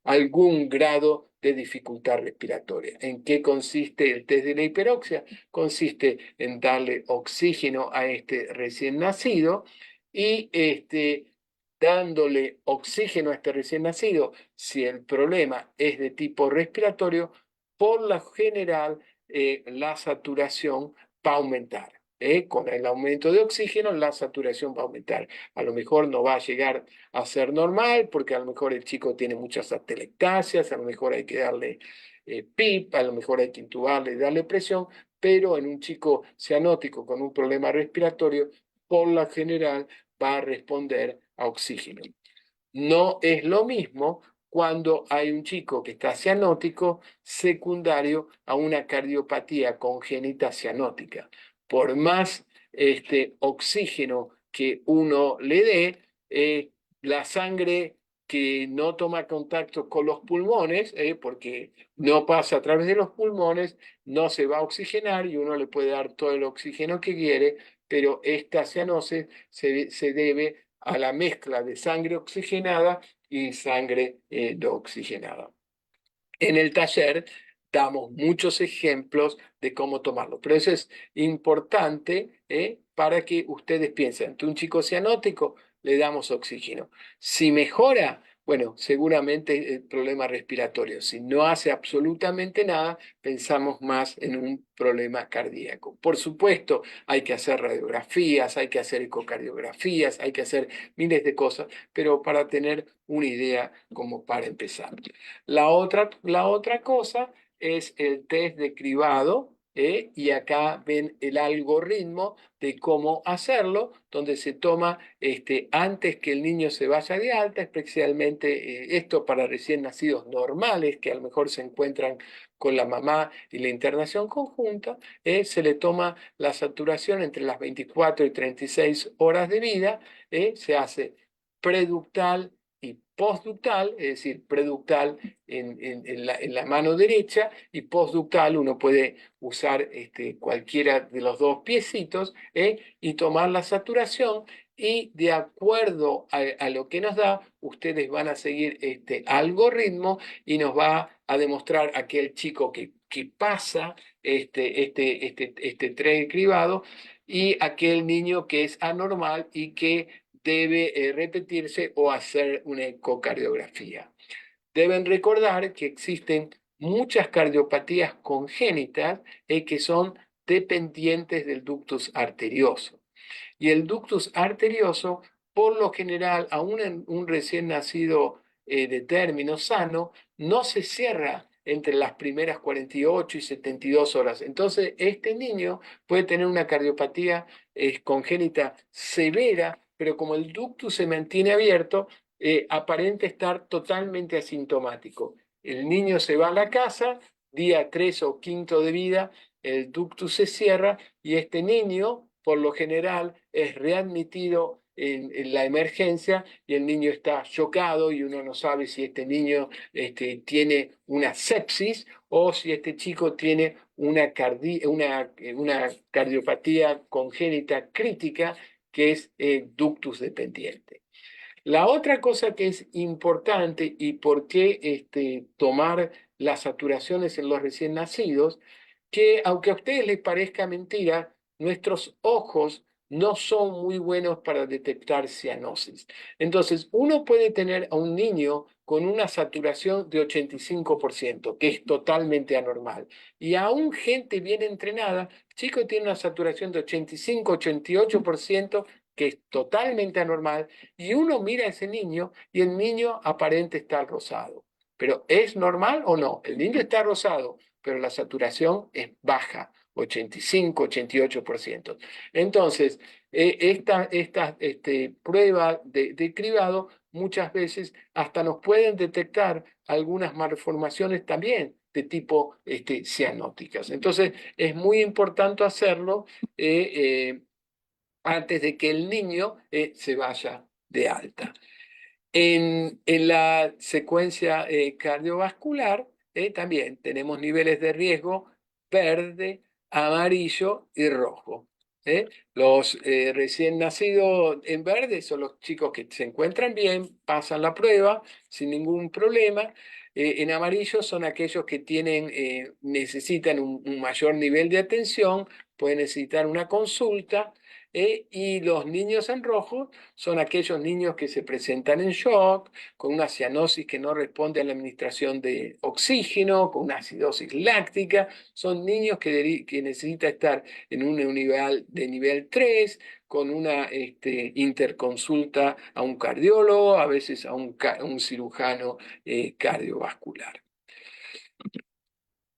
algún grado de dificultad respiratoria. ¿En qué consiste el test de la hiperoxia? Consiste en darle oxígeno a este recién nacido y dándole oxígeno a este recién nacido, si el problema es de tipo respiratorio, por lo general la saturación va a aumentar. Con el aumento de oxígeno, la saturación va a aumentar. A lo mejor no va a llegar a ser normal, porque a lo mejor el chico tiene muchas atelectasias, a lo mejor hay que darle PIP, a lo mejor hay que intubarle y darle presión, pero en un chico cianótico con un problema respiratorio, por lo general va a responder a oxígeno. No es lo mismo cuando hay un chico que está cianótico secundario a una cardiopatía congénita cianótica. Por más oxígeno que uno le dé, la sangre que no toma contacto con los pulmones, porque no pasa a través de los pulmones, no se va a oxigenar y uno le puede dar todo el oxígeno que quiere, pero esta cianosis se debe a la mezcla de sangre oxigenada y sangre no oxigenada. En el taller damos muchos ejemplos de cómo tomarlo, pero eso es importante para que ustedes piensen. Ante un chico cianótico le damos oxígeno. Si mejora, bueno, seguramente el problema respiratorio. Si no hace absolutamente nada, pensamos más en un problema cardíaco. Por supuesto, hay que hacer radiografías, hay que hacer ecocardiografías, hay que hacer miles de cosas, pero para tener una idea como para empezar. La otra cosa es el test de cribado, y acá ven el algoritmo de cómo hacerlo, donde se toma antes que el niño se vaya de alta, especialmente esto para recién nacidos normales que a lo mejor se encuentran con la mamá y la internación conjunta, se le toma la saturación entre las 24 y 36 horas de vida, se hace preductal y postductal, es decir, preductal en la mano derecha y postductal uno puede usar cualquiera de los dos piecitos y tomar la saturación y de acuerdo a lo que nos da, ustedes van a seguir este algoritmo y nos va a demostrar aquel chico que pasa este tren cribado y aquel niño que es anormal y que debe repetirse o hacer una ecocardiografía. Deben recordar que existen muchas cardiopatías congénitas que son dependientes del ductus arterioso. Y el ductus arterioso, por lo general, aún en un recién nacido de término sano, no se cierra entre las primeras 48 y 72 horas. Entonces, este niño puede tener una cardiopatía congénita severa, pero como el ductus se mantiene abierto, aparenta estar totalmente asintomático. El niño se va a la casa, día 3 o 5 de vida, el ductus se cierra y este niño, por lo general, es readmitido en la emergencia y el niño está chocado y uno no sabe si este niño tiene una sepsis o si este chico tiene una cardiopatía congénita crítica que es ductus dependiente. La otra cosa que es importante y por qué tomar las saturaciones en los recién nacidos, que aunque a ustedes les parezca mentira, nuestros ojos no son muy buenos para detectar cianosis. Entonces, uno puede tener a un niño con una saturación de 85%, que es totalmente anormal. Y aún gente bien entrenada, chico tiene una saturación de 85, 88%, que es totalmente anormal, y uno mira a ese niño y el niño aparente estar rosado. ¿Pero es normal o no? El niño está rosado, pero la saturación es baja, 85, 88%. Entonces, esta prueba de cribado muchas veces hasta nos pueden detectar algunas malformaciones también de tipo cianóticas. Entonces, es muy importante hacerlo antes de que el niño se vaya de alta. En la secuencia cardiovascular también tenemos niveles de riesgo verde, amarillo y rojo. Los recién nacidos en verde son los chicos que se encuentran bien, pasan la prueba sin ningún problema. En amarillo son aquellos que necesitan un mayor nivel de atención, pueden necesitar una consulta. Y los niños en rojo son aquellos niños que se presentan en shock, con una cianosis que no responde a la administración de oxígeno, con una acidosis láctica. Son niños que necesitan estar en un nivel 3, con una interconsulta a un cardiólogo, a veces a un cirujano cardiovascular.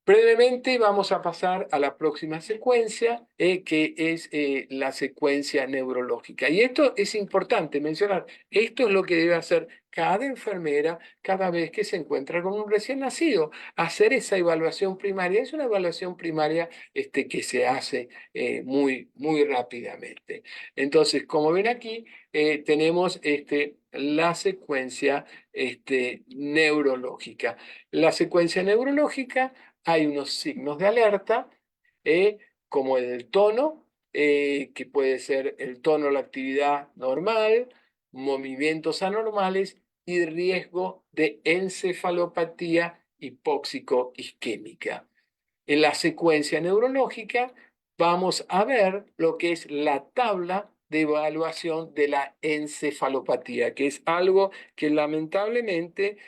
Brevemente vamos a pasar a la próxima secuencia, que es la secuencia neurológica. Y esto es importante mencionar. Esto es lo que debe hacer cada enfermera cada vez que se encuentra con un recién nacido. Hacer esa evaluación primaria. Es una evaluación primaria que se hace muy rápidamente. Entonces, como ven aquí, tenemos la secuencia neurológica. La secuencia neurológica, hay unos signos de alerta, como el tono, que puede ser el tono de la actividad normal, movimientos anormales y riesgo de encefalopatía hipóxico-isquémica. En la secuencia neurológica vamos a ver lo que es la tabla de evaluación de la encefalopatía, que es algo que lamentablemente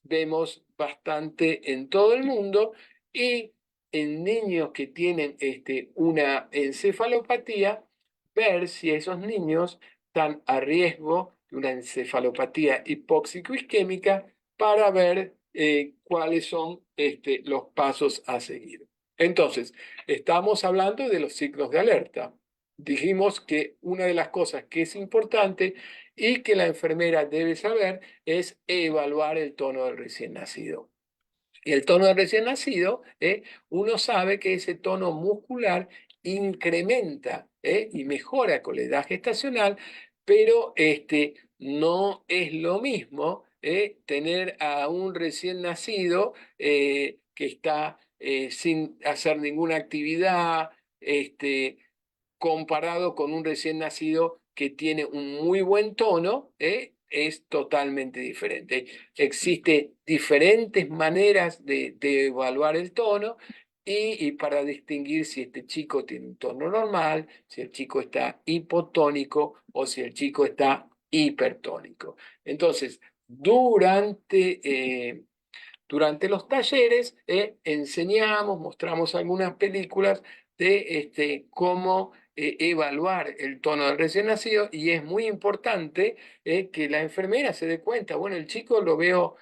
vemos bastante en todo el mundo, y en niños que tienen una encefalopatía, ver si esos niños están a riesgo de una encefalopatía hipóxico-isquémica para ver cuáles son los pasos a seguir. Entonces, estamos hablando de los signos de alerta. Dijimos que una de las cosas que es importante y que la enfermera debe saber es evaluar el tono del recién nacido. Y el tono del recién nacido, uno sabe que ese tono muscular incrementa y mejora con la edad gestacional, pero no es lo mismo tener a un recién nacido que está sin hacer ninguna actividad, comparado con un recién nacido que tiene un muy buen tono, es totalmente diferente. Existen diferentes maneras de evaluar el tono y para distinguir si este chico tiene un tono normal, si el chico está hipotónico o si el chico está hipertónico. Entonces, durante los talleres enseñamos, mostramos algunas películas de cómo evaluar el tono del recién nacido, y es muy importante que la enfermera se dé cuenta, bueno, el chico lo veo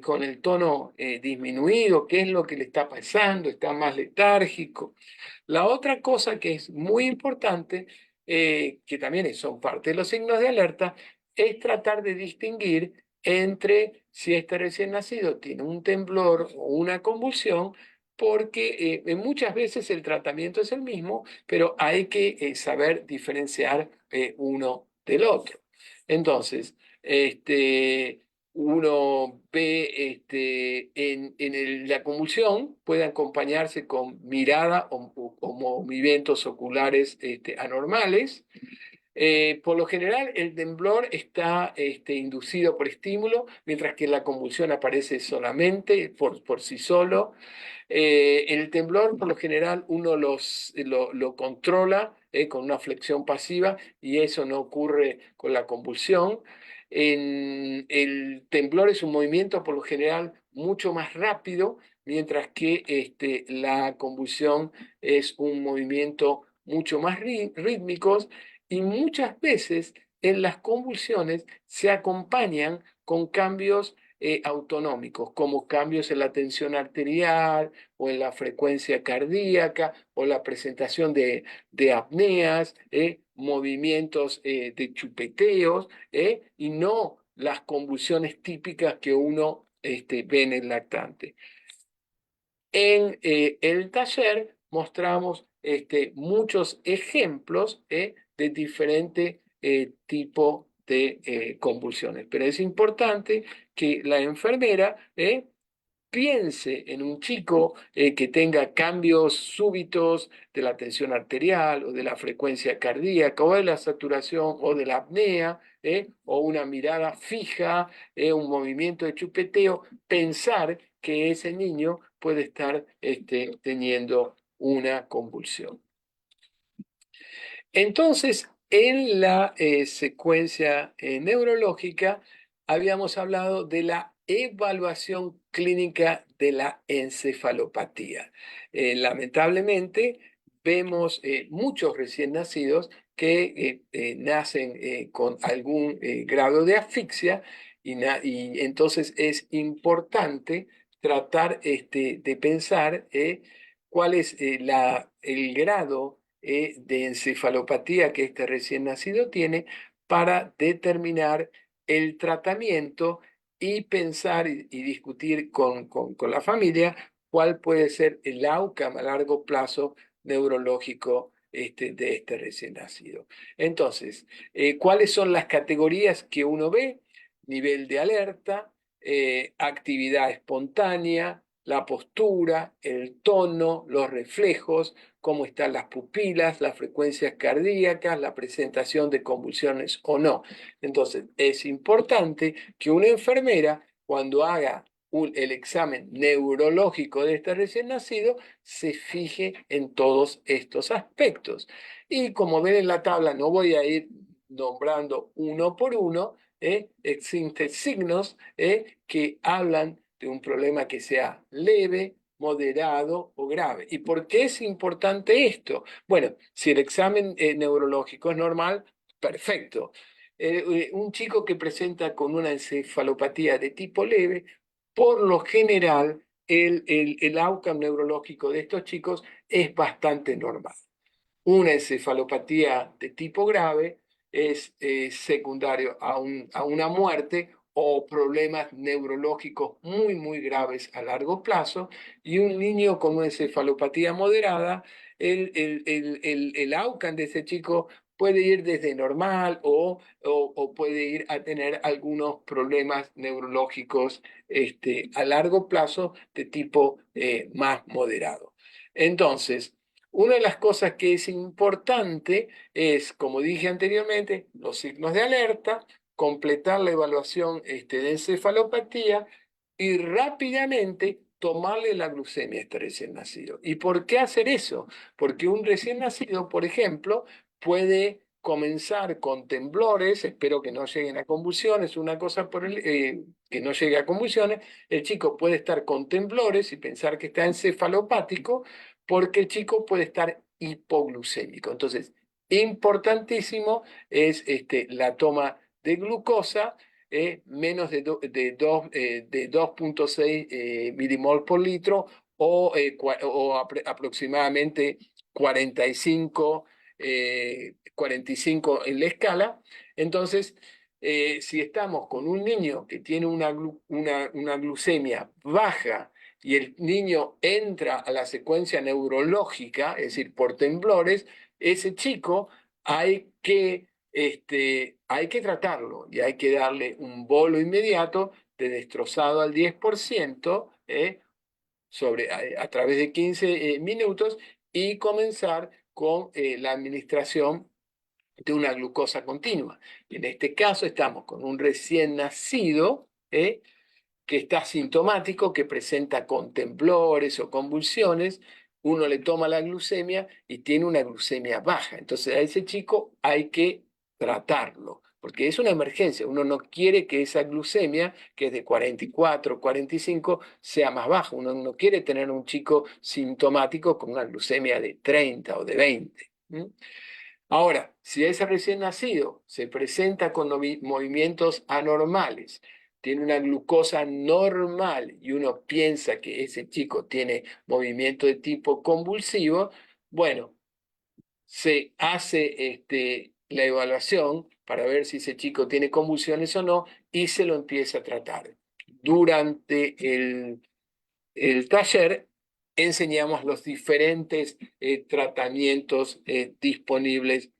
con el tono disminuido, ¿qué es lo que le está pasando? Está más letárgico. La otra cosa que es muy importante, que también son parte de los signos de alerta, es tratar de distinguir entre si este recién nacido tiene un temblor o una convulsión, porque muchas veces el tratamiento es el mismo, pero hay que saber diferenciar uno del otro. Entonces, uno ve la convulsión, puede acompañarse con mirada o movimientos oculares anormales. Por lo general, el temblor está inducido por estímulo, mientras que la convulsión aparece solamente por sí solo. El temblor, por lo general, uno lo controla con una flexión pasiva, y eso no ocurre con la convulsión. El temblor es un movimiento, por lo general, mucho más rápido, mientras que la convulsión es un movimiento mucho más rítmico, y muchas veces en las convulsiones se acompañan con cambios autonómicos, como cambios en la tensión arterial o en la frecuencia cardíaca o la presentación de apneas, movimientos de chupeteos, y no las convulsiones típicas que uno ve en el lactante. En el taller mostramos muchos ejemplos de diferentes tipos de convulsiones, pero es importante que la enfermera piense en un chico que tenga cambios súbitos de la tensión arterial o de la frecuencia cardíaca o de la saturación o de la apnea, o una mirada fija, un movimiento de chupeteo, pensar que ese niño puede estar teniendo una convulsión. Entonces, en la secuencia neurológica habíamos hablado de la evaluación clínica de la encefalopatía. Lamentablemente, vemos muchos recién nacidos que nacen con algún grado de asfixia, y entonces es importante tratar de pensar cuál es el grado de encefalopatía que este recién nacido tiene para determinar el tratamiento y pensar y discutir con la familia cuál puede ser el outcome a largo plazo neurológico de este recién nacido. Entonces, ¿cuáles son las categorías que uno ve? Nivel de alerta, actividad espontánea, la postura, el tono, los reflejos, cómo están las pupilas, las frecuencias cardíacas, la presentación de convulsiones o no. Entonces, es importante que una enfermera, cuando haga el examen neurológico de este recién nacido, se fije en todos estos aspectos. Y como ven en la tabla, no voy a ir nombrando uno por uno, existen signos que hablan de un problema que sea leve, moderado o grave. ¿Y por qué es importante esto? Bueno, si el examen neurológico es normal, perfecto. Un chico que presenta con una encefalopatía de tipo leve, por lo general, el outcome neurológico de estos chicos es bastante normal. Una encefalopatía de tipo grave es secundario a una muerte o problemas neurológicos muy, muy graves a largo plazo. Y un niño con una encefalopatía moderada, el outcome de ese chico puede ir desde normal o puede ir a tener algunos problemas neurológicos a largo plazo de tipo más moderado. Entonces, una de las cosas que es importante es, como dije anteriormente, los signos de alerta, completar la evaluación de encefalopatía y rápidamente tomarle la glucemia a este recién nacido. ¿Y por qué hacer eso? Porque un recién nacido, por ejemplo, puede comenzar con temblores, espero que no lleguen a convulsiones, una cosa que no llegue a convulsiones, el chico puede estar con temblores y pensar que está encefalopático, porque el chico puede estar hipoglucémico. Entonces, importantísimo es la toma de glucosa, menos de 2,6 milimol por litro o aproximadamente 45 en la escala. Entonces, si estamos con un niño que tiene una glucemia baja y el niño entra a la secuencia neurológica, es decir, por temblores, ese chico hay que tratarlo y hay que darle un bolo inmediato de destrozado al 10%, a través de 15 minutos y comenzar con la administración de una glucosa continua. En este caso estamos con un recién nacido, que está sintomático, que presenta con temblores o convulsiones. Uno le toma la glucemia y tiene una glucemia baja. Entonces a ese chico hay que tratarlo, porque es una emergencia. Uno no quiere que esa glucemia, que es de 44, 45, sea más baja. Uno no quiere tener un chico sintomático con una glucemia de 30 o de 20. Ahora, si ese recién nacido se presenta con movimientos anormales, tiene una glucosa normal y uno piensa que ese chico tiene movimiento de tipo convulsivo, bueno, se hace la evaluación para ver si ese chico tiene convulsiones o no y se lo empieza a tratar. Durante el taller enseñamos los diferentes tratamientos disponibles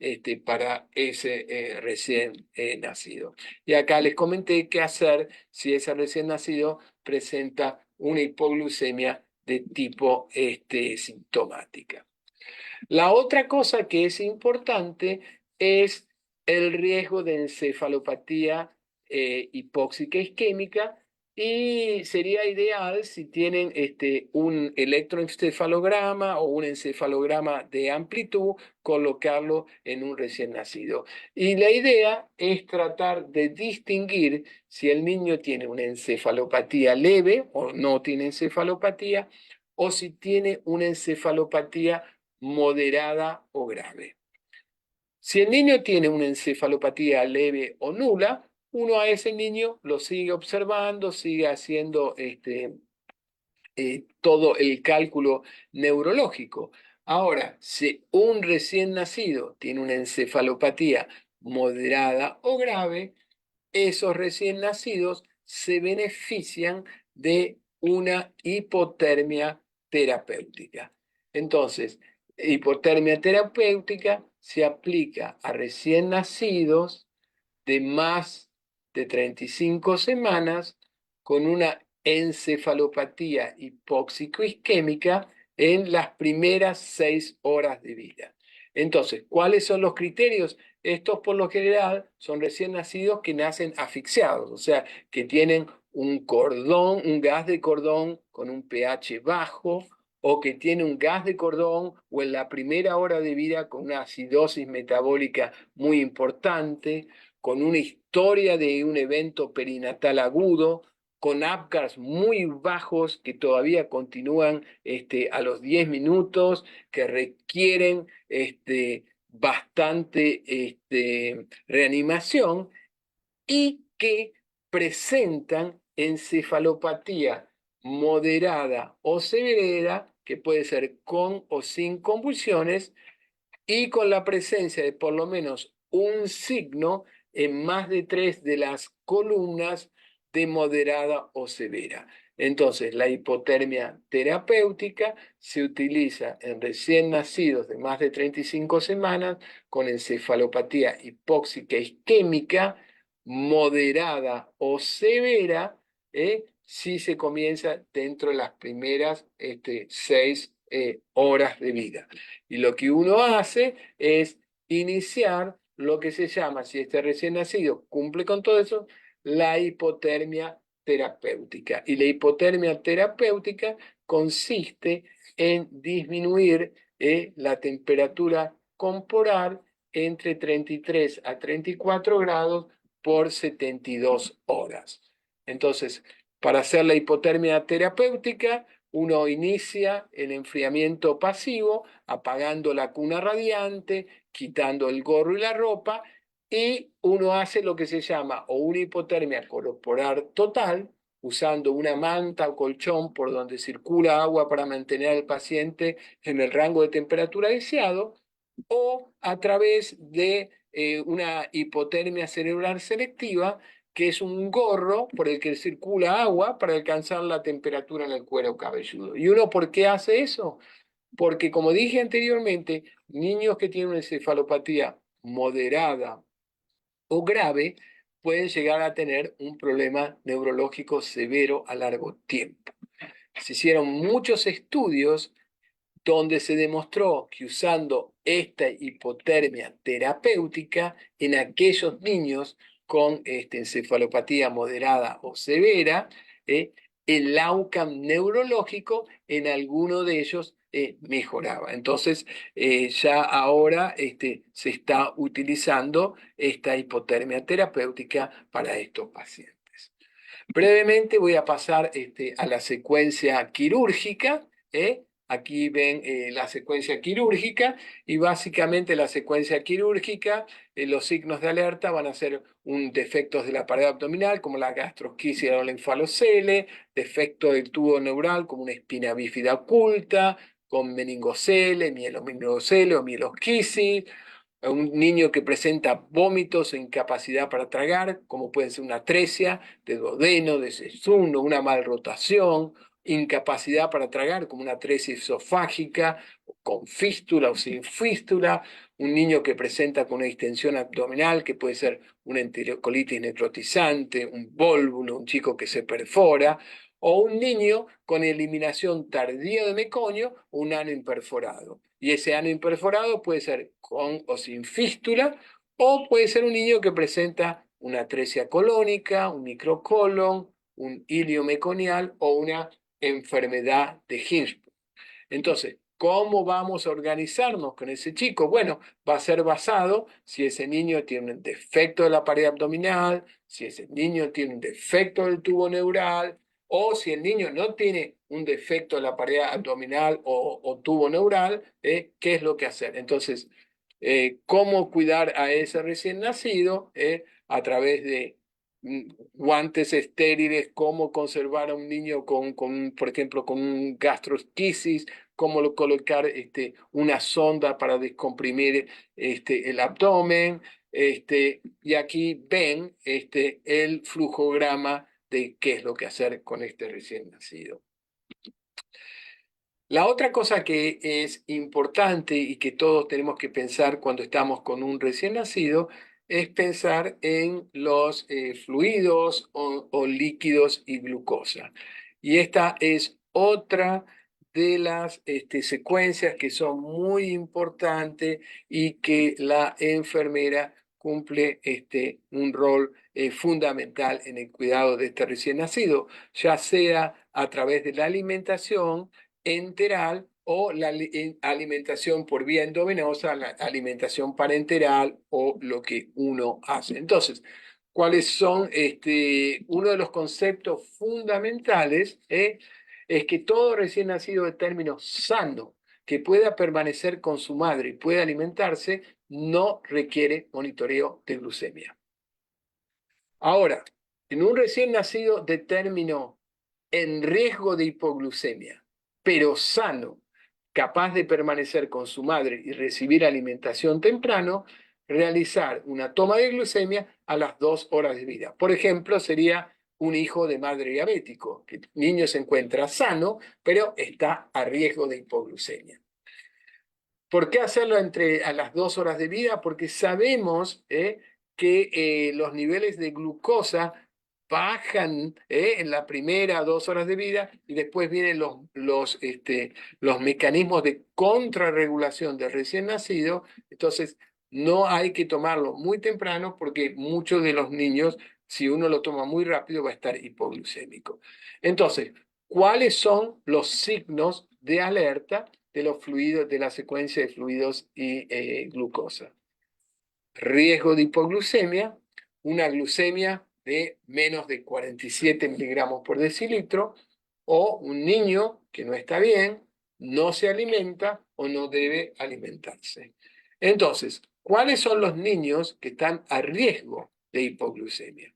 para ese recién nacido. Y acá les comenté qué hacer si ese recién nacido presenta una hipoglucemia de tipo sintomática. La otra cosa que es importante es el riesgo de encefalopatía hipóxica isquémica, y sería ideal si tienen un electroencefalograma o un encefalograma de amplitud, colocarlo en un recién nacido. Y la idea es tratar de distinguir si el niño tiene una encefalopatía leve o no tiene encefalopatía, o si tiene una encefalopatía moderada o grave. Si el niño tiene una encefalopatía leve o nula, uno a ese niño lo sigue observando, sigue haciendo todo el cálculo neurológico. Ahora, si un recién nacido tiene una encefalopatía moderada o grave, esos recién nacidos se benefician de una hipotermia terapéutica. Entonces, hipotermia terapéutica se aplica a recién nacidos de más de 35 semanas con una encefalopatía hipóxico-isquémica en las primeras 6 horas de vida. Entonces, ¿cuáles son los criterios? Estos por lo general son recién nacidos que nacen asfixiados, o sea, que tienen un cordón, un gas de cordón con un pH bajo, o que tiene un gas de cordón o en la primera hora de vida con una acidosis metabólica muy importante, con una historia de un evento perinatal agudo, con APGARs muy bajos que todavía continúan a los 10 minutos, que requieren bastante reanimación y que presentan encefalopatía moderada o severa, que puede ser con o sin convulsiones, y con la presencia de por lo menos un signo en más de 3 de las columnas de moderada o severa. Entonces, la hipotermia terapéutica se utiliza en recién nacidos de más de 35 semanas con encefalopatía hipóxica isquémica moderada o severa, si se comienza dentro de las primeras 6 horas de vida. Y lo que uno hace es iniciar lo que se llama, si este recién nacido cumple con todo eso, la hipotermia terapéutica. Y la hipotermia terapéutica consiste en disminuir la temperatura corporal entre 33 a 34 grados por 72 horas. Entonces, para hacer la hipotermia terapéutica, uno inicia el enfriamiento pasivo, apagando la cuna radiante, quitando el gorro y la ropa, y uno hace lo que se llama o una hipotermia corporal total, usando una manta o colchón por donde circula agua para mantener al paciente en el rango de temperatura deseado, o a través de una hipotermia cerebral selectiva, que es un gorro por el que circula agua para alcanzar la temperatura en el cuero cabelludo. ¿Y uno por qué hace eso? Porque, como dije anteriormente, niños que tienen una encefalopatía moderada o grave pueden llegar a tener un problema neurológico severo a largo tiempo. Se hicieron muchos estudios donde se demostró que usando esta hipotermia terapéutica en aquellos niños con encefalopatía moderada o severa, el outcome neurológico en alguno de ellos mejoraba. Entonces, ya ahora se está utilizando esta hipotermia terapéutica para estos pacientes. Brevemente voy a pasar a la secuencia quirúrgica. Aquí ven la secuencia quirúrgica y básicamente la secuencia quirúrgica, los signos de alerta van a ser defectos de la pared abdominal como la gastrosquisis o la enfalocele, defecto del tubo neural como una espina bífida oculta, con meningocele, mielomeningocele o mielosquisis, un niño que presenta vómitos e incapacidad para tragar, como puede ser una atresia de duodeno, de sesuno, una malrotación, incapacidad para tragar, como una atresia esofágica, con fístula o sin fístula, un niño que presenta con una distensión abdominal, que puede ser una enterocolitis necrotizante, un vólvulo, un chico que se perfora, o un niño con eliminación tardía de meconio o un ano imperforado. Y ese ano imperforado puede ser con o sin fístula, o puede ser un niño que presenta una atresia colónica, un microcolon, un ilio meconial o una enfermedad de Hirschsprung. Entonces, ¿cómo vamos a organizarnos con ese chico? Bueno, va a ser basado si ese niño tiene un defecto de la pared abdominal, si ese niño tiene un defecto del tubo neural, o si el niño no tiene un defecto de la pared abdominal o tubo neural, ¿qué es lo que hacer? Entonces, ¿cómo cuidar a ese recién nacido? A través de guantes estériles, cómo conservar a un niño por ejemplo, con un gastrosquisis, cómo colocar una sonda para descomprimir el abdomen. Y aquí ven el flujograma de qué es lo que hacer con este recién nacido. La otra cosa que es importante y que todos tenemos que pensar cuando estamos con un recién nacido es pensar en los fluidos o líquidos y glucosa. Y esta es otra de las secuencias que son muy importantes y que la enfermera cumple un rol fundamental en el cuidado de este recién nacido, ya sea a través de la alimentación enteral o la alimentación por vía endovenosa, la alimentación parenteral o lo que uno hace. Entonces, ¿cuáles son uno de los conceptos fundamentales? Es que todo recién nacido de término sano, que pueda permanecer con su madre y pueda alimentarse, no requiere monitoreo de glucemia. Ahora, en un recién nacido de término en riesgo de hipoglucemia, pero sano, capaz de permanecer con su madre y recibir alimentación temprano, realizar una toma de glucemia a las 2 horas de vida. Por ejemplo, sería un hijo de madre diabético, que el niño se encuentra sano, pero está a riesgo de hipoglucemia. ¿Por qué hacerlo a las 2 horas de vida? Porque sabemos que los niveles de glucosa bajan en la primera 2 horas de vida y después vienen los mecanismos de contrarregulación del recién nacido. Entonces, no hay que tomarlo muy temprano porque muchos de los niños, si uno lo toma muy rápido, va a estar hipoglucémico. Entonces, ¿cuáles son los signos de alerta de los fluidos, de la secuencia de fluidos y glucosa? Riesgo de hipoglucemia, una glucemia de menos de 47 miligramos por decilitro, o un niño que no está bien, no se alimenta o no debe alimentarse. Entonces, ¿cuáles son los niños que están a riesgo de hipoglucemia?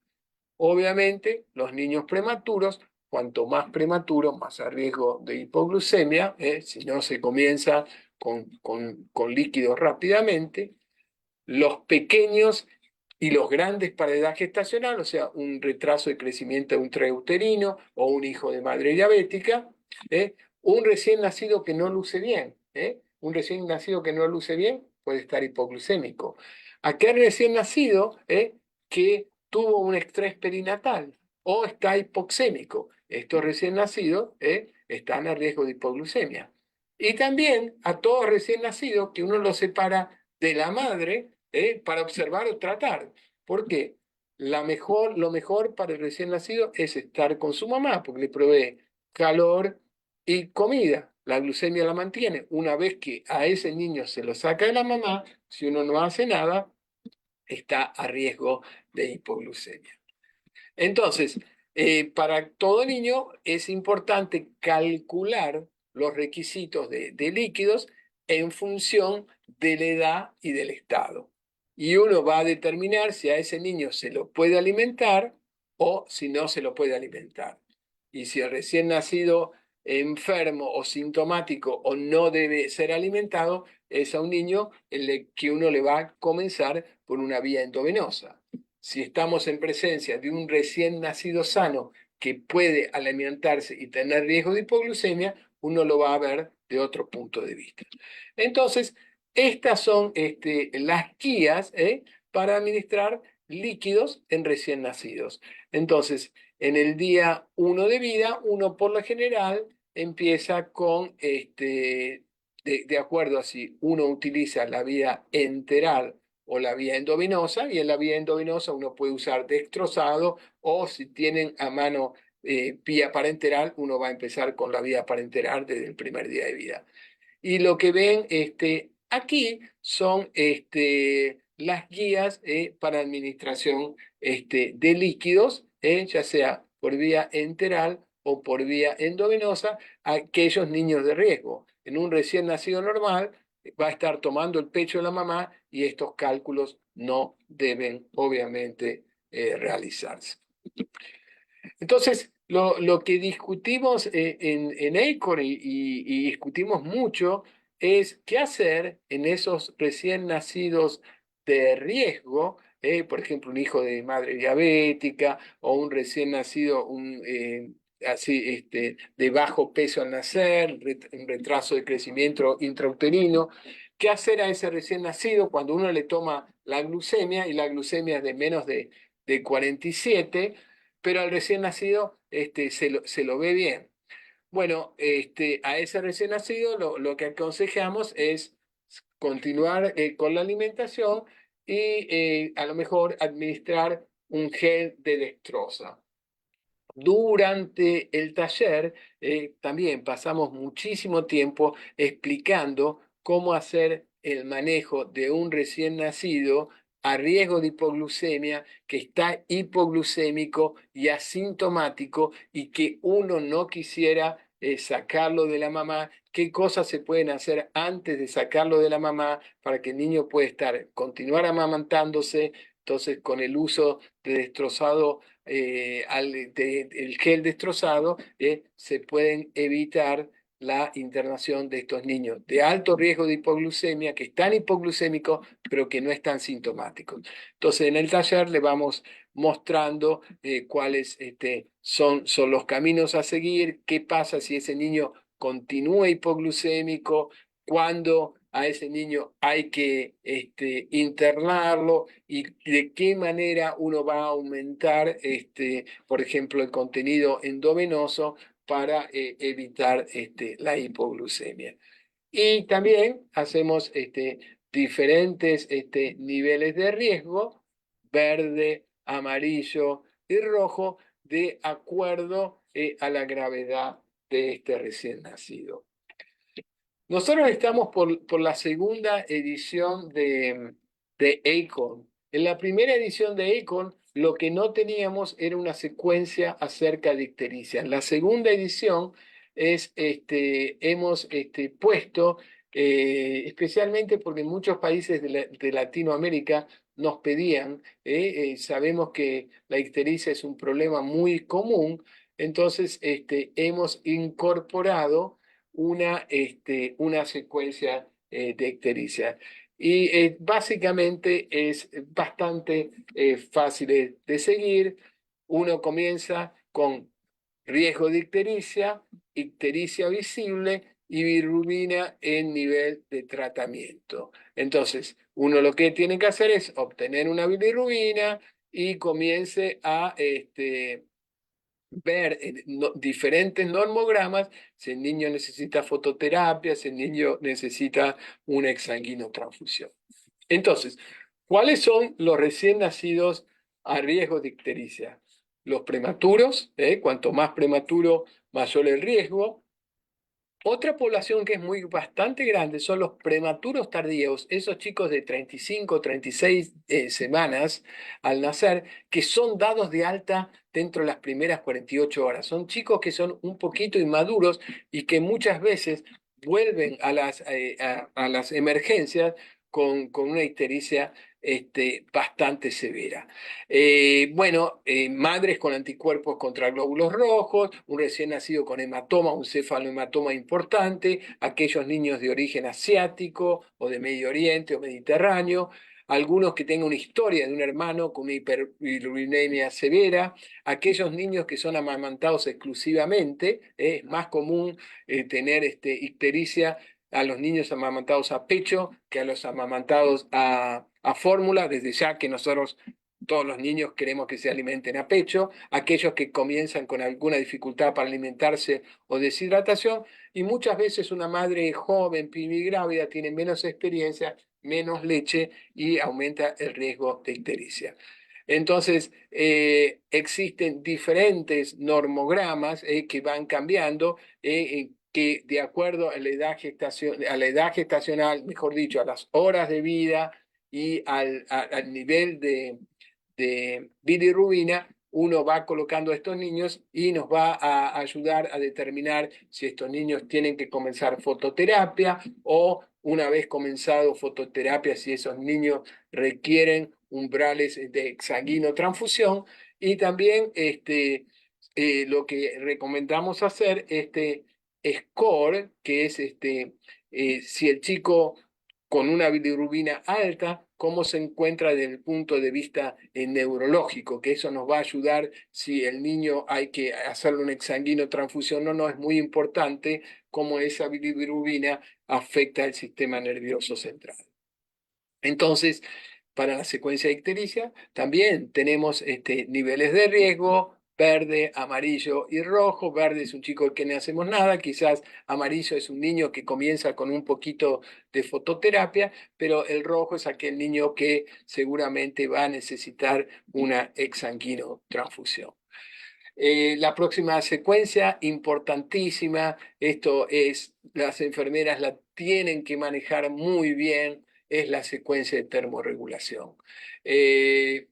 Obviamente, los niños prematuros, cuanto más prematuro, más a riesgo de hipoglucemia, si no se comienza con líquidos rápidamente. Los pequeños y los grandes para edad gestacional, o sea, un retraso de crecimiento intrauterino o un hijo de madre diabética, un recién nacido que no luce bien, un recién nacido que no luce bien puede estar hipoglucémico. Aquel recién nacido que tuvo un estrés perinatal o está hipoxémico, estos recién nacidos están a riesgo de hipoglucemia. Y también a todos recién nacidos que uno los separa de la madre para observar o tratar. ¿Por qué? Lo mejor para el recién nacido es estar con su mamá, porque le provee calor y comida. La glucemia la mantiene. Una vez que a ese niño se lo saca de la mamá, si uno no hace nada, está a riesgo de hipoglucemia. Entonces, para todo niño es importante calcular los requisitos de líquidos en función de la edad y del estado. Y uno va a determinar si a ese niño se lo puede alimentar o si no se lo puede alimentar. Y si el recién nacido enfermo o sintomático o no debe ser alimentado, es a un niño en el que uno le va a comenzar por una vía endovenosa. Si estamos en presencia de un recién nacido sano que puede alimentarse y tener riesgo de hipoglucemia, uno lo va a ver de otro punto de vista. Entonces, estas son las guías para administrar líquidos en recién nacidos. Entonces, en el día 1 de vida, uno por lo general empieza con, de acuerdo a si uno utiliza la vía enteral o la vía endovenosa, y en la vía endovenosa uno puede usar dextrosado, o si tienen a mano vía parenteral, uno va a empezar con la vía parenteral desde el primer día de vida. Y lo que ven aquí son las guías para administración de líquidos, ya sea por vía enteral o por vía endovenosa, a aquellos niños de riesgo. En un recién nacido normal va a estar tomando el pecho de la mamá y estos cálculos no deben, obviamente, realizarse. Entonces, lo que discutimos en ACOR y discutimos mucho es qué hacer en esos recién nacidos de riesgo, por ejemplo, un hijo de madre diabética o un recién nacido de bajo peso al nacer, un retraso de crecimiento intrauterino. ¿Qué hacer a ese recién nacido cuando uno le toma la glucemia y la glucemia es de menos de 47? Pero al recién nacido se lo ve bien? Bueno, a ese recién nacido lo que aconsejamos es continuar con la alimentación y a lo mejor administrar un gel de dextrosa. Durante el taller también pasamos muchísimo tiempo explicando cómo hacer el manejo de un recién nacido a riesgo de hipoglucemia, que está hipoglucémico y asintomático y que uno no quisiera sacarlo de la mamá. ¿Qué cosas se pueden hacer antes de sacarlo de la mamá para que el niño pueda continuar amamantándose? Entonces, con el uso de destrozado el gel destrozado, se pueden evitar la internación de estos niños de alto riesgo de hipoglucemia, que están hipoglucémicos, pero que no están sintomáticos. Entonces, en el taller le vamos mostrando cuáles son los caminos a seguir, qué pasa si ese niño continúa hipoglucémico, cuándo a ese niño hay que internarlo y de qué manera uno va a aumentar, por ejemplo, el contenido endovenoso para evitar la hipoglucemia. Y también hacemos diferentes niveles de riesgo, verde, amarillo y rojo, de acuerdo a la gravedad de este recién nacido. Nosotros estamos por la segunda edición de ACON. En la primera edición de ACON, lo que no teníamos era una secuencia acerca de ictericia. En la segunda edición hemos puesto, especialmente porque en muchos países de Latinoamérica nos pedían, sabemos que la ictericia es un problema muy común, entonces hemos incorporado una secuencia de ictericia. Y básicamente es bastante fácil de seguir. Uno comienza con riesgo de ictericia visible y bilirrubina en nivel de tratamiento. Entonces, uno lo que tiene que hacer es obtener una bilirrubina y comience a ver diferentes normogramas, si el niño necesita fototerapia, si el niño necesita una exsanguinotransfusión. Entonces, ¿cuáles son los recién nacidos a riesgo de ictericia? Los prematuros, cuanto más prematuro, mayor el riesgo. Otra población que es bastante grande son los prematuros tardíos, esos chicos de 35, 36 semanas al nacer, que son dados de alta dentro de las primeras 48 horas. Son chicos que son un poquito inmaduros y que muchas veces vuelven a las emergencias con una ictericia bastante severa. Madres con anticuerpos contra glóbulos rojos, un recién nacido con hematoma, un cefalohematoma importante, aquellos niños de origen asiático o de Medio Oriente o Mediterráneo, algunos que tengan una historia de un hermano con hiperbilirubinemia severa, aquellos niños que son amamantados exclusivamente, es más común tener ictericia a los niños amamantados a pecho que a los amamantados a fórmula, desde ya que nosotros, todos los niños, queremos que se alimenten a pecho, aquellos que comienzan con alguna dificultad para alimentarse o deshidratación, y muchas veces una madre joven, grávida, tiene menos experiencia, menos leche y aumenta el riesgo de ictericia. Entonces, existen diferentes normogramas que van cambiando, que de acuerdo a la edad gestacional, mejor dicho, a las horas de vida y al nivel de bilirrubina, uno va colocando a estos niños y nos va a ayudar a determinar si estos niños tienen que comenzar fototerapia o una vez comenzado fototerapia si esos niños requieren umbrales de exsanguinotransfusión, y también lo que recomendamos hacer, score, que es si el chico con una bilirrubina alta, cómo se encuentra desde el punto de vista neurológico, que eso nos va a ayudar si el niño hay que hacerle un exsanguinotransfusión o no, es muy importante cómo esa bilirrubina afecta el sistema nervioso central. Entonces, para la secuencia ictericia también tenemos niveles de riesgo: verde, amarillo y rojo. Verde es un chico que no hacemos nada, quizás amarillo es un niño que comienza con un poquito de fototerapia, pero el rojo es aquel niño que seguramente va a necesitar una exsanguinotransfusión. La próxima secuencia, importantísima, esto es, las enfermeras la tienen que manejar muy bien, es la secuencia de termorregulación. Y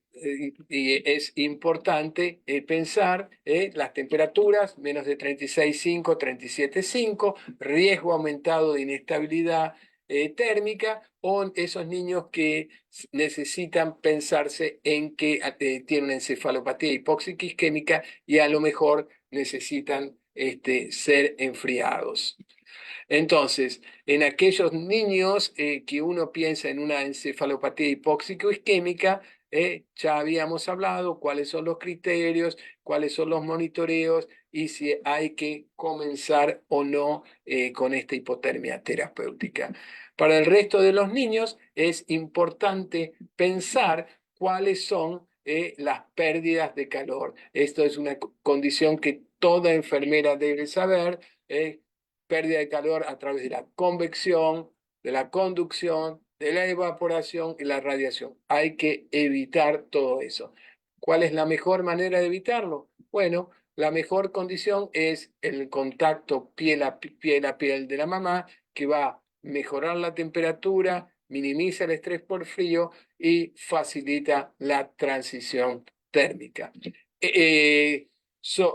es importante pensar las temperaturas, menos de 36,5, 37,5, riesgo aumentado de inestabilidad térmica, o esos niños que necesitan pensarse en que tienen una encefalopatía hipóxica isquémica y a lo mejor necesitan ser enfriados. Entonces, en aquellos niños que uno piensa en una encefalopatía hipóxica isquémica, ya habíamos hablado cuáles son los criterios, cuáles son los monitoreos y si hay que comenzar o no con esta hipotermia terapéutica. Para el resto de los niños es importante pensar cuáles son las pérdidas de calor. Esto es una condición que toda enfermera debe saber. Pérdida de calor a través de la convección, de la conducción, de la evaporación y la radiación. Hay que evitar todo eso. ¿Cuál es la mejor manera de evitarlo? Bueno, la mejor condición es el contacto piel a piel de la mamá, que va a mejorar la temperatura, minimiza el estrés por frío y facilita la transición térmica.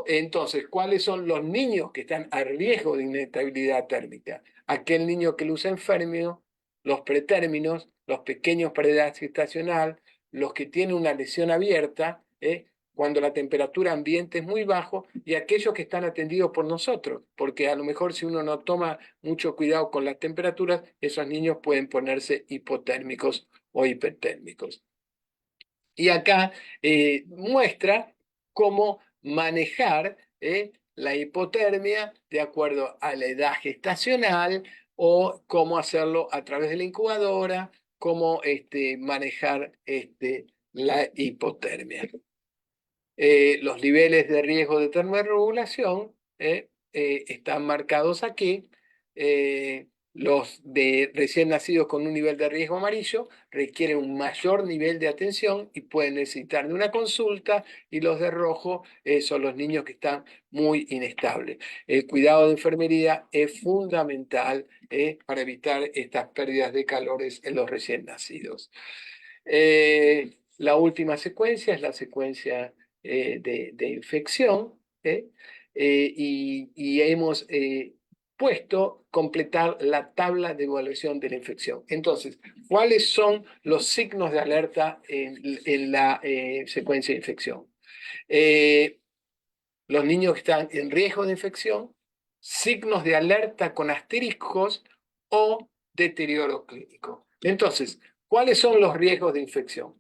Entonces, ¿cuáles son los niños que están a riesgo de inestabilidad térmica? Aquel niño que luce enfermo, los pretérminos, los pequeños para edad gestacional, los que tienen una lesión abierta, cuando la temperatura ambiente es muy bajo, y aquellos que están atendidos por nosotros, porque a lo mejor si uno no toma mucho cuidado con las temperaturas, esos niños pueden ponerse hipotérmicos o hipertérmicos. Y acá muestra cómo manejar la hipotermia de acuerdo a la edad gestacional, o cómo hacerlo a través de la incubadora, cómo manejar la hipotermia. Los niveles de riesgo de termorregulación están marcados aquí. Los de recién nacidos con un nivel de riesgo amarillo requieren un mayor nivel de atención y pueden necesitar de una consulta, y los de rojo son los niños que están muy inestables. El cuidado de enfermería es fundamental para evitar estas pérdidas de calores en los recién nacidos. La última secuencia es la secuencia de infección, y hemos puesto completar la tabla de evaluación de la infección. Entonces, ¿cuáles son los signos de alerta en la secuencia de infección? Los niños que están en riesgo de infección, signos de alerta con asteriscos o deterioro clínico. Entonces, ¿cuáles son los riesgos de infección?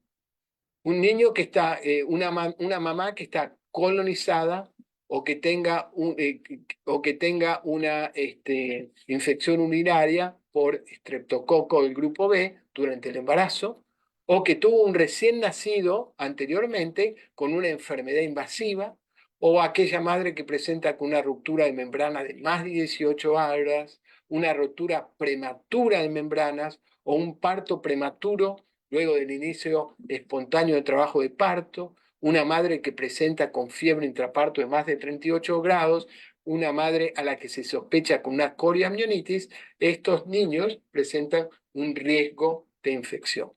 Un niño que está, una mamá que está colonizada, o que tenga, una infección urinaria por estreptococo del grupo B durante el embarazo, o que tuvo un recién nacido anteriormente con una enfermedad invasiva, o aquella madre que presenta con una ruptura de membrana de más de 18 horas, una ruptura prematura de membranas, o un parto prematuro luego del inicio espontáneo de trabajo de parto, una madre que presenta con fiebre intraparto de más de 38 grados, una madre a la que se sospecha con una corioamnionitis. Estos niños presentan un riesgo de infección.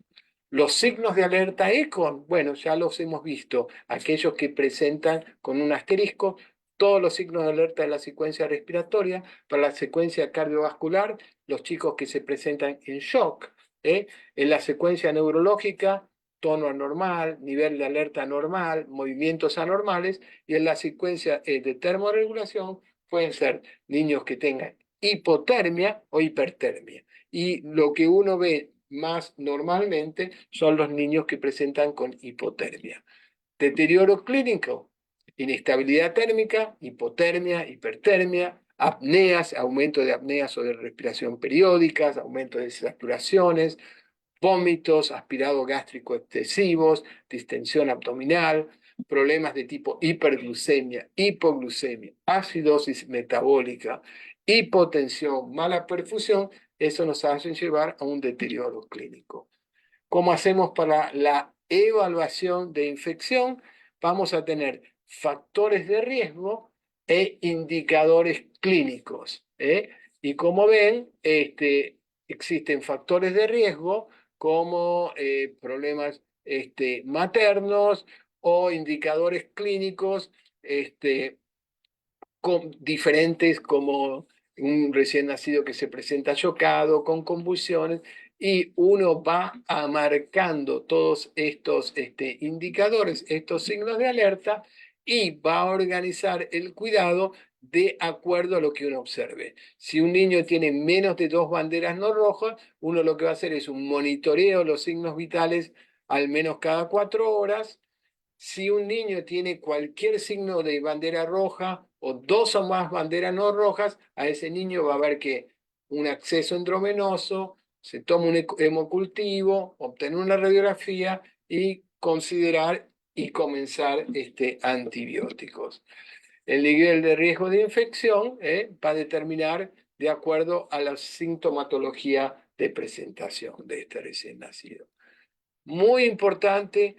Los signos de alerta ECO, bueno, ya los hemos visto, aquellos que presentan con un asterisco. Todos los signos de alerta de la secuencia respiratoria. Para la secuencia cardiovascular, los chicos que se presentan en shock. En la secuencia neurológica, tono anormal, nivel de alerta anormal, movimientos anormales, y en la secuencia de termorregulación pueden ser niños que tengan hipotermia o hipertermia. Y lo que uno ve más normalmente son los niños que presentan con hipotermia. Deterioro clínico, inestabilidad térmica, hipotermia, hipertermia, apneas, aumento de apneas o de respiración periódicas, aumento de saturaciones, vómitos, aspirado gástrico excesivos, distensión abdominal, problemas de tipo hiperglucemia, hipoglucemia, acidosis metabólica, hipotensión, mala perfusión, eso nos hace llevar a un deterioro clínico. ¿Cómo hacemos para la evaluación de infección? Vamos a tener factores de riesgo e indicadores clínicos. Y como ven, existen factores de riesgo como problemas maternos o indicadores clínicos diferentes como un recién nacido que se presenta chocado, con convulsiones, y uno va marcando todos estos indicadores, estos signos de alerta, y va a organizar el cuidado de acuerdo a lo que uno observe. Si un niño tiene menos de 2 banderas no rojas, uno lo que va a hacer es un monitoreo de los signos vitales al menos cada 4 horas. Si un niño tiene cualquier signo de bandera roja o 2 o más banderas no rojas, a ese niño va a haber que un acceso endovenoso, se toma un hemocultivo, obtener una radiografía y considerar y comenzar antibióticos. El nivel de riesgo de infección va a determinar de acuerdo a la sintomatología de presentación de este recién nacido. Muy importante,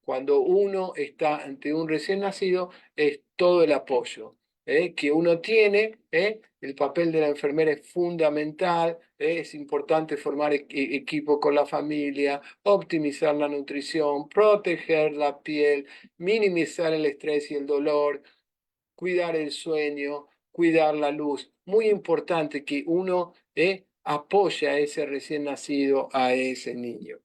cuando uno está ante un recién nacido, es todo el apoyo que uno tiene. El papel de la enfermera es fundamental. Es importante formar equipo con la familia, optimizar la nutrición, proteger la piel, minimizar el estrés y el dolor, cuidar el sueño, cuidar la luz. Muy importante que uno apoye a ese recién nacido, a ese niño.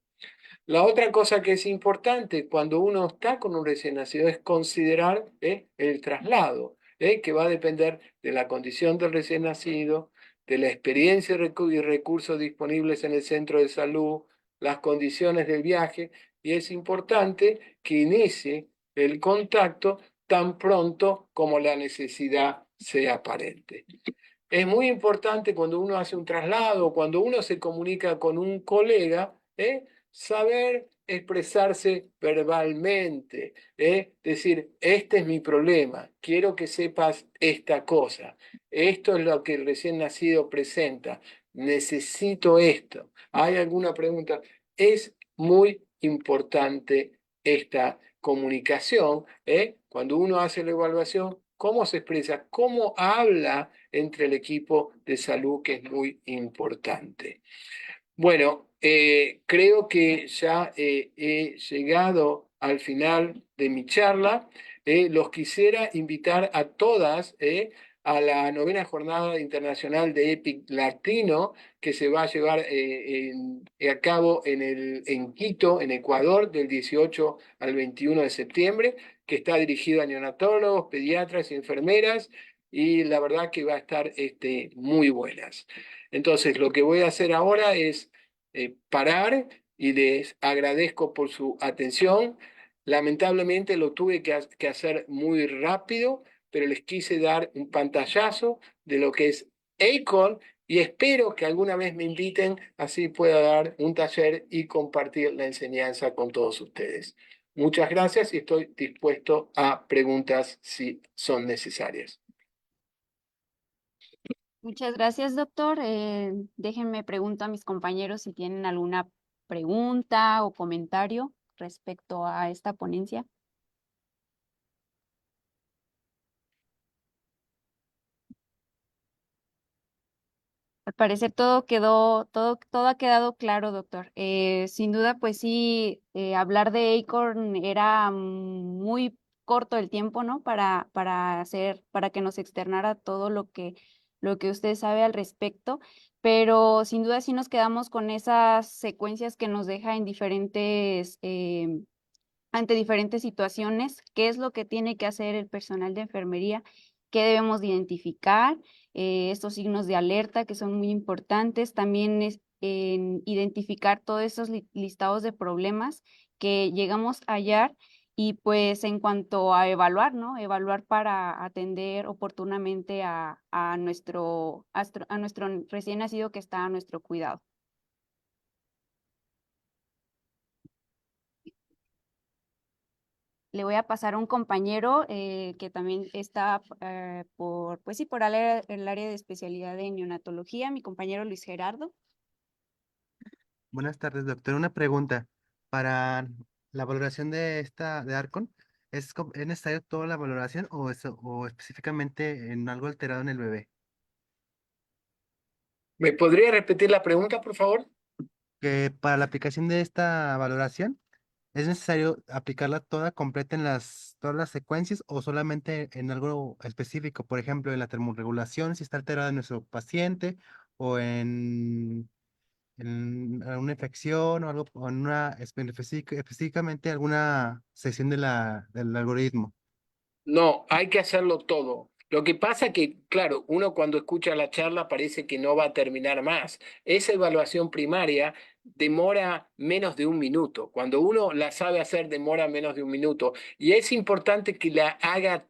La otra cosa que es importante cuando uno está con un recién nacido es considerar el traslado, que va a depender de la condición del recién nacido, de la experiencia y recursos disponibles en el centro de salud, las condiciones del viaje, y es importante que inicie el contacto tan pronto como la necesidad sea aparente. Es muy importante cuando uno hace un traslado, cuando uno se comunica con un colega, saber expresarse verbalmente, decir, este es mi problema, quiero que sepas esta cosa, esto es lo que el recién nacido presenta, necesito esto, ¿hay alguna pregunta? Es muy importante esta comunicación, cuando uno hace la evaluación, cómo se expresa, cómo habla entre el equipo de salud, que es muy importante. Bueno, creo que ya he llegado al final de mi charla. Los quisiera invitar a todas a la 9ª Jornada Internacional de EPIC Latino, que se va a llevar a cabo en Quito, en Ecuador, del 18 al 21 de septiembre, que está dirigido a neonatólogos, pediatras y enfermeras, y la verdad que va a estar muy buenas. Entonces, lo que voy a hacer ahora es parar, y les agradezco por su atención. Lamentablemente lo tuve que hacer muy rápido, pero les quise dar un pantallazo de lo que es ACORN, y espero que alguna vez me inviten, así pueda dar un taller y compartir la enseñanza con todos ustedes. Muchas gracias y estoy dispuesto a preguntas si son necesarias. Muchas gracias, doctor. Déjenme preguntar a mis compañeros si tienen alguna pregunta o comentario respecto a esta ponencia. Al parecer todo ha quedado claro, doctor. Sin duda, pues sí, hablar de ACORN era muy corto el tiempo, ¿no? Para que nos externara todo lo que lo que usted sabe al respecto, pero sin duda sí nos quedamos con esas secuencias que nos deja en ante diferentes situaciones, qué es lo que tiene que hacer el personal de enfermería, qué debemos de identificar, estos signos de alerta que son muy importantes, también es en identificar todos esos listados de problemas que llegamos a hallar y pues en cuanto a evaluar, ¿no? Evaluar para atender oportunamente a nuestro recién nacido que está a nuestro cuidado. Le voy a pasar a un compañero que también está pues sí, por el área de especialidad de neonatología, mi compañero Luis Gerardo. Buenas tardes, doctor. Una pregunta. Para la valoración de Arcon, ¿es necesario toda la valoración o específicamente en algo alterado en el bebé? ¿Me podría repetir la pregunta, por favor? Que para la aplicación de esta valoración, ¿es necesario aplicarla toda completa en todas las secuencias o solamente en algo específico? Por ejemplo, en la termorregulación, si está alterada en nuestro paciente, o en una infección o algo, o en específicamente alguna sección del algoritmo. No, hay que hacerlo todo. Lo que pasa que, claro, uno cuando escucha la charla parece que no va a terminar más. Esa evaluación primaria demora menos de un minuto. Cuando uno la sabe hacer, demora menos de un minuto. Y es importante que la haga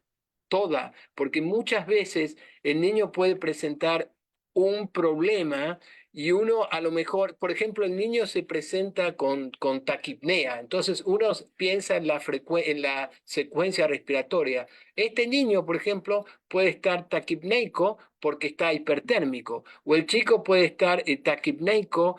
toda, porque muchas veces el niño puede presentar un problema y uno a lo mejor, por ejemplo, el niño se presenta con taquipnea, entonces uno piensa en en la secuencia respiratoria. Este niño, por ejemplo, puede estar taquipneico porque está hipertérmico, o el chico puede estar taquipneico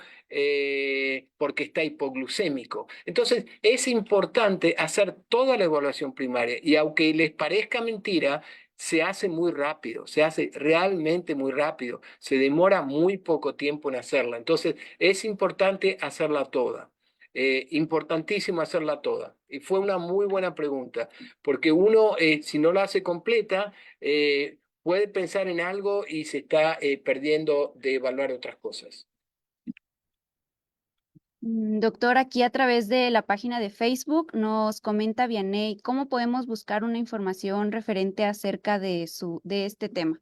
porque está hipoglucémico. Entonces, es importante hacer toda la evaluación primaria y aunque les parezca mentira, se hace muy rápido, se hace realmente muy rápido, se demora muy poco tiempo en hacerla. Entonces, es importante hacerla toda. Importantísimo hacerla toda. Y fue una muy buena pregunta, porque uno, si no la hace completa, puede pensar en algo y se está perdiendo de evaluar otras cosas. Doctor, aquí a través de la página de Facebook nos comenta Vianey, ¿cómo podemos buscar una información referente acerca de este tema?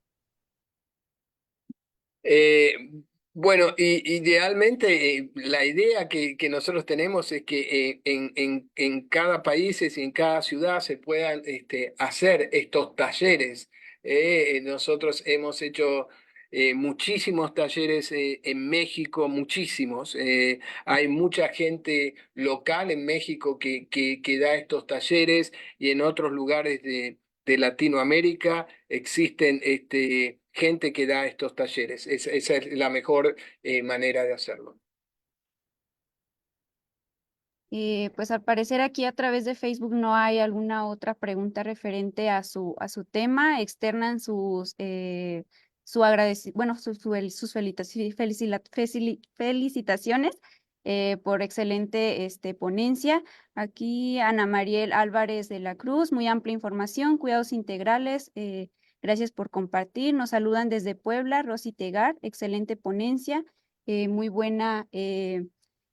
Eh, bueno, idealmente la idea que nosotros tenemos es que en cada país y en cada ciudad se puedan hacer estos talleres. Nosotros hemos hecho muchísimos talleres en México, muchísimos. Hay mucha gente local en México que da estos talleres y en otros lugares de Latinoamérica existen gente que da estos talleres. Esa es la mejor manera de hacerlo. Pues al parecer aquí a través de Facebook no hay alguna otra pregunta referente a su tema. Externan sus felicitaciones por excelente ponencia. Aquí Ana Mariel Álvarez de la Cruz, muy amplia información, cuidados integrales. Gracias por compartir. Nos saludan desde Puebla, Rosy Tegar, excelente ponencia, muy buena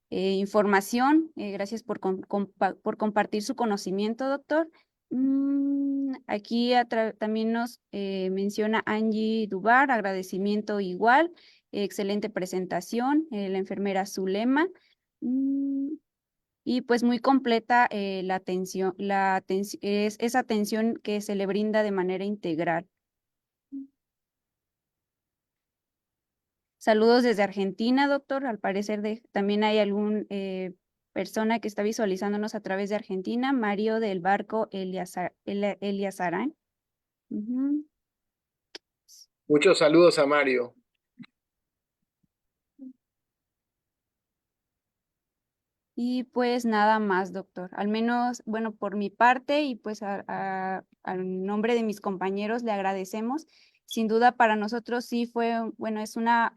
información. Gracias por compartir su conocimiento, doctor. Aquí también nos menciona Angie Dubar, agradecimiento igual, excelente presentación, la enfermera Zulema. Y pues muy completa la atención, es esa atención que se le brinda de manera integral. Saludos desde Argentina, doctor. Al parecer también hay algún persona que está visualizándonos a través de Argentina, Mario del Barco Eliazarán. Ujú. Muchos saludos a Mario. Y pues nada más, doctor. Al menos, bueno, por mi parte y pues al nombre de mis compañeros le agradecemos. Sin duda para nosotros sí fue, bueno, es una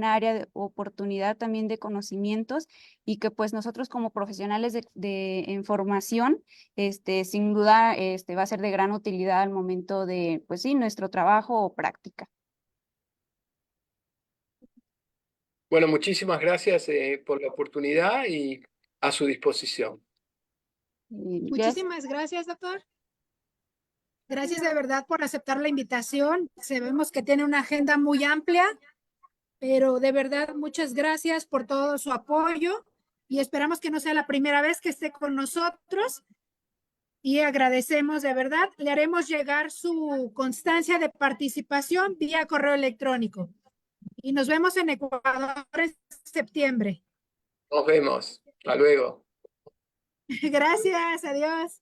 área de oportunidad también de conocimientos y que pues nosotros como profesionales en formación, sin duda, va a ser de gran utilidad al momento de, pues sí, nuestro trabajo o práctica. Bueno, muchísimas gracias por la oportunidad y a su disposición. Gracias. Muchísimas gracias, doctor. Gracias de verdad por aceptar la invitación. Sabemos que tiene una agenda muy amplia, pero de verdad muchas gracias por todo su apoyo y esperamos que no sea la primera vez que esté con nosotros y agradecemos de verdad. Le haremos llegar su constancia de participación vía correo electrónico y nos vemos en Ecuador en septiembre. Nos vemos. Hasta luego. Gracias, adiós.